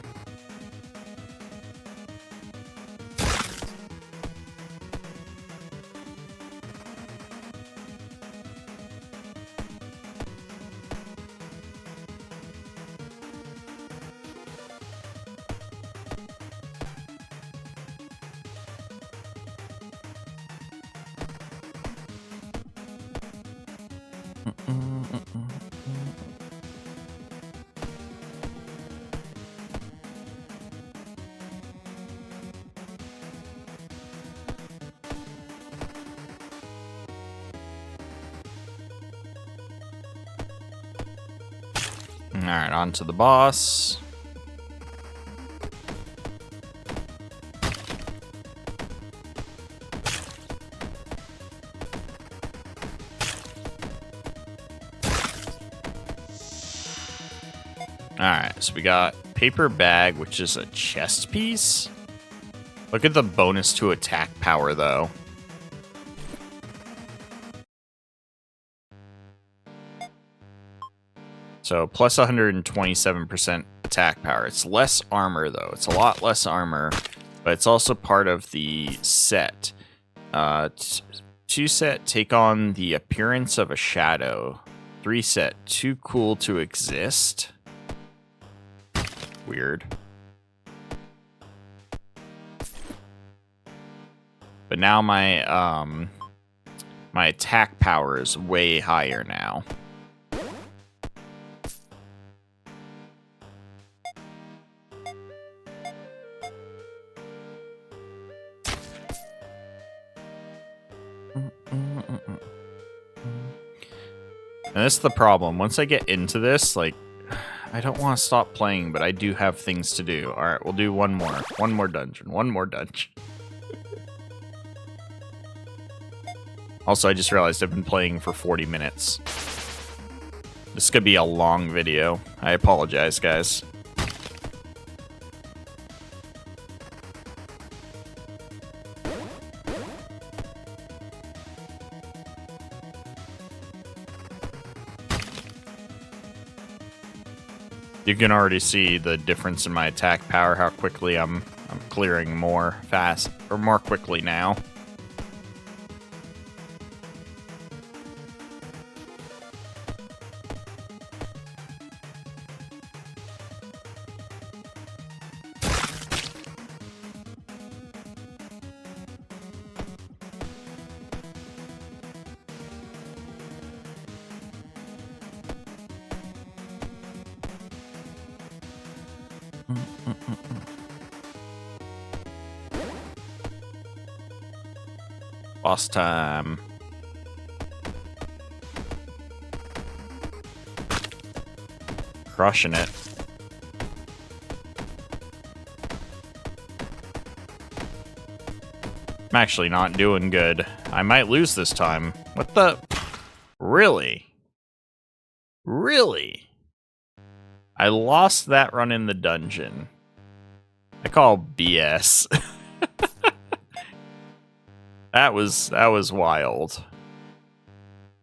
Alright, on to the boss. Alright, so we got paper bag, which is a chest piece. Look at the bonus to attack power, though. So plus 127% attack power. It's less armor, though. It's a lot less armor, but it's also part of the set. 2 set, take on the appearance of a shadow. 3 set, too cool to exist. Weird. But now my my attack power is way higher now. And that's the problem. Once I get into this, like, I don't want to stop playing, but I do have things to do. Alright, we'll do one more. One more dungeon. One more dungeon. Also, I just realized I've been playing for 40 minutes. This could be a long video. I apologize, guys. You can already see the difference in my attack power, how quickly I'm clearing more quickly now. Boss time. Crushing it. I'm actually not doing good. I might lose this time. What the? Really? Really? I lost that run in the dungeon. I call BS. That was wild.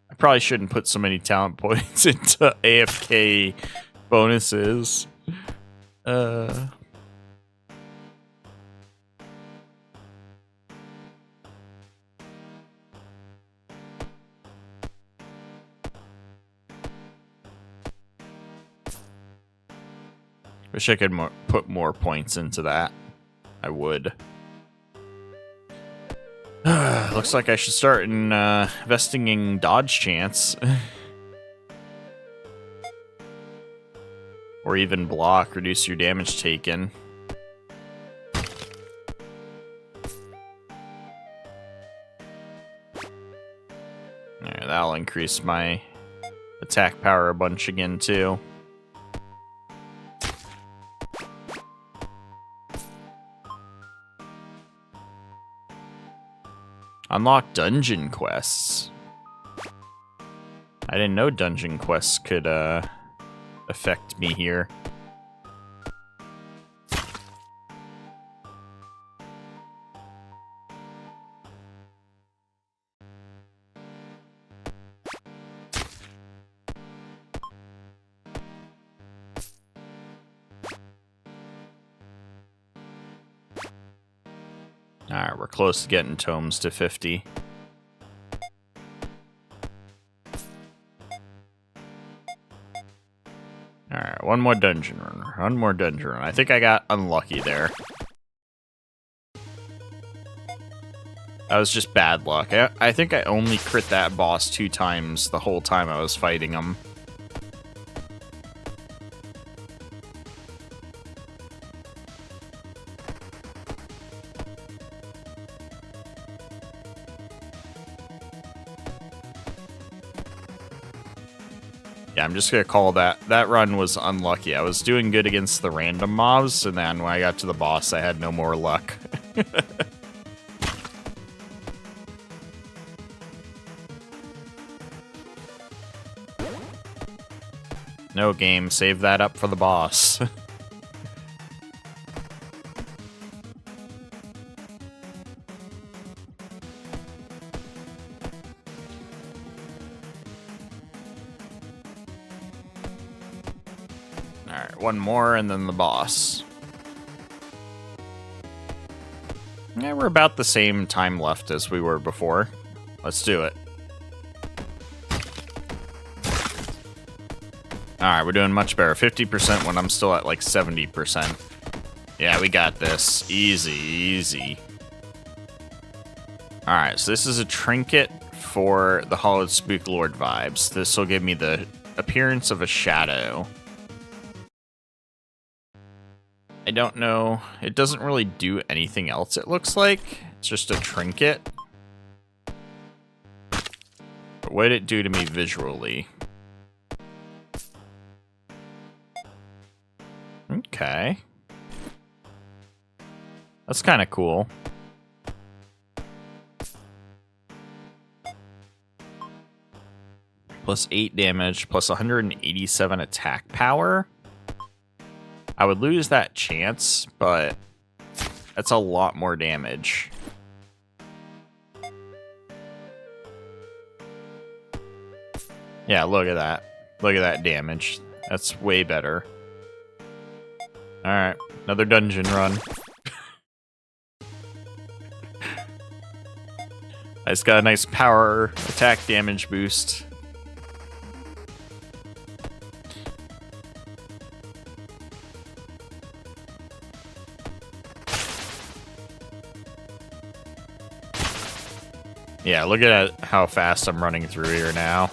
I probably shouldn't put so many talent points into AFK bonuses. Wish I could put more points into that. I would. Looks like I should start investing in dodge chance. Or even block, reduce your damage taken. Alright, that'll increase my attack power a bunch again too. Unlock dungeon quests. I didn't know dungeon quests could affect me here. Alright, we're close to getting tomes to 50. Alright, one more dungeon run. One more dungeon run. I think I got unlucky there. That was just bad luck. I think I only crit that boss 2 times the whole time I was fighting him. Yeah, I'm just gonna call that run was unlucky. I was doing good against the random mobs, and then when I got to the boss, I had no more luck. No game, save that up for the boss. Alright, one more and then the boss. Yeah, we're about the same time left as we were before. Let's do it. Alright, we're doing much better. 50% when I'm still at like 70%. Yeah, we got this. Easy, easy. Alright, so this is a trinket for the Hollowed Spook Lord vibes. This will give me the appearance of a shadow. I don't know. It doesn't really do anything else, it looks like. It's just a trinket. But what did it do to me visually? Okay. That's kind of cool. Plus 8 damage, plus 187 attack power. I would lose that chance, but that's a lot more damage. Yeah, look at that. Look at that damage. That's way better. Alright, another dungeon run. I just got a nice power attack damage boost. Yeah, look at how fast I'm running through here now.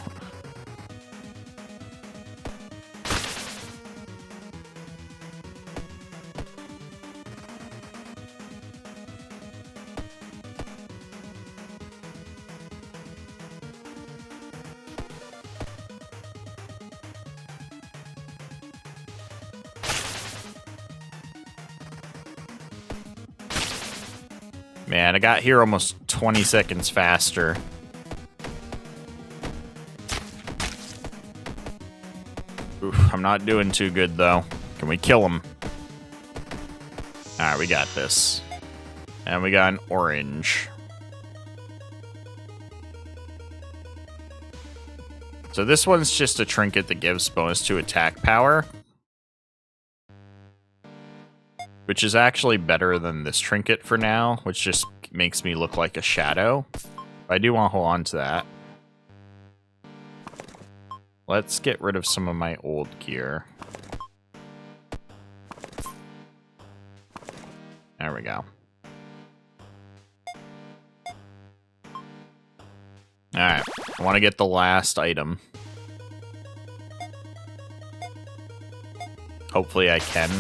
Man, I got here almost 20 seconds faster. Oof, I'm not doing too good, though. Can we kill him? Alright, we got this. And we got an orange. So this one's just a trinket that gives bonus to attack power. Which is actually better than this trinket for now, which just makes me look like a shadow. But I do want to hold on to that. Let's get rid of some of my old gear. There we go. Alright, I want to get the last item. Hopefully I can.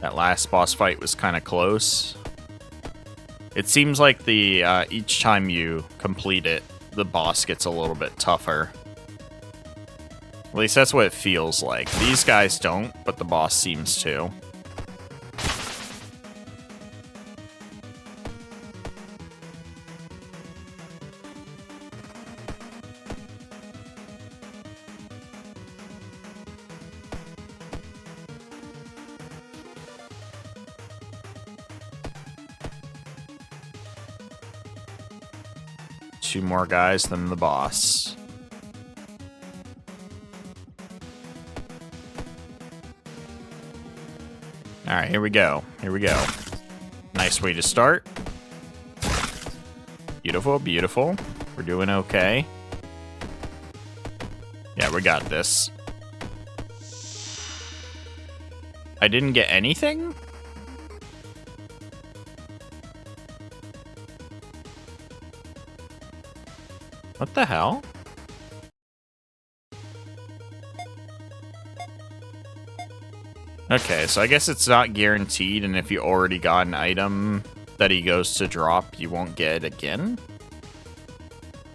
That last boss fight was kind of close. It seems like the each time you complete it, the boss gets a little bit tougher. At least that's what it feels like. These guys don't, but the boss seems to. Two more guys than the boss. Alright, here we go. Here we go. Nice way to start. Beautiful, beautiful. We're doing okay. Yeah, we got this. I didn't get anything? What the hell? Okay, so I guess it's not guaranteed, and if you already got an item that he goes to drop, you won't get it again.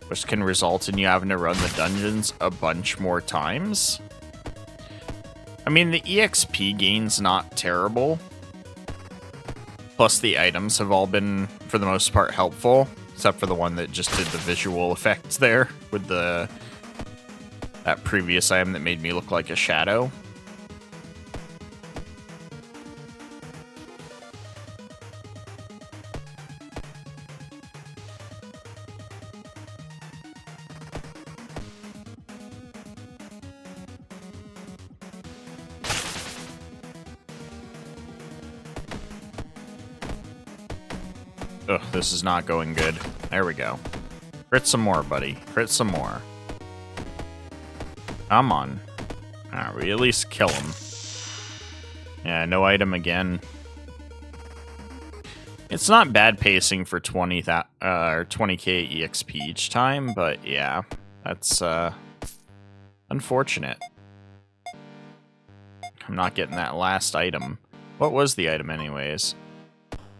Which can result in you having to run the dungeons a bunch more times. I mean, the EXP gain's not terrible. Plus, the items have all been, for the most part, helpful. Except for the one that just did the visual effects there with that previous item that made me look like a shadow. Ugh, this is not going good. There we go. Crit some more, buddy. Crit some more. Come on. Alright, we at least kill him. Yeah, no item again. It's not bad pacing for 20k EXP each time, but yeah, that's unfortunate. I'm not getting that last item. What was the item anyways?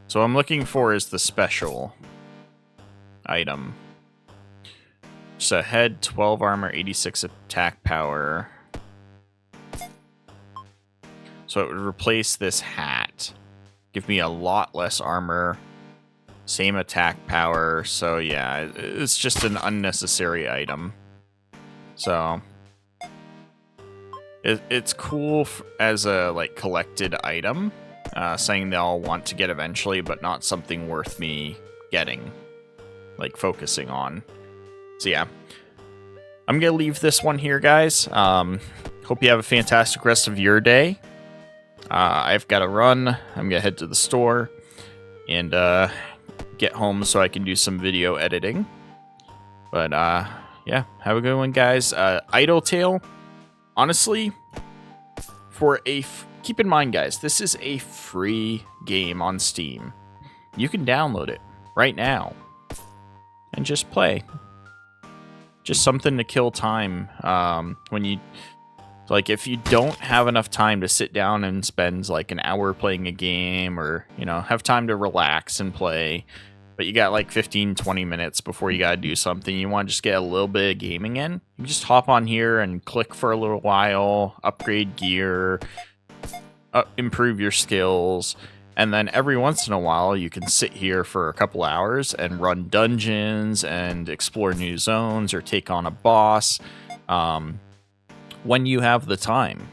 So I'm looking for is the special item. Just a head, 12 armor, 86 attack power. So it would replace this hat. Give me a lot less armor. Same attack power. So yeah, it's just an unnecessary item. So it's cool as a like collected item. Saying they'll want to get eventually, but not something worth me getting, like focusing on. So yeah, I'm gonna leave this one here, guys. Hope you have a fantastic rest of your day. I've got to run. I'm gonna head to the store and get home so I can do some video editing. But yeah, have a good one, guys. IdleTale, honestly, for a keep in mind, guys, this is a free game on Steam. You can download it right now and just play. Just something to kill time when you... Like, if you don't have enough time to sit down and spend, like, an hour playing a game or, you know, have time to relax and play, but you got, like, 15, 20 minutes before you gotta do something, you want to just get a little bit of gaming in, you can just hop on here and click for a little while, upgrade gear, improve your skills, And then every once in a while, you can sit here for a couple hours and run dungeons and explore new zones or take on a boss when you have the time.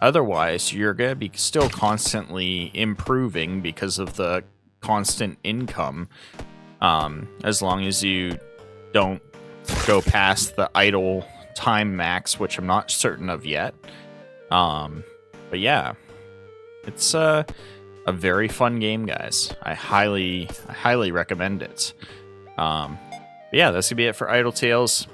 Otherwise, you're going to be still constantly improving because of the constant income, as long as you don't go past the idle time max, which I'm not certain of yet. But yeah, it's a very fun game, guys. I highly recommend it. But yeah, that's gonna be it for IdleTales.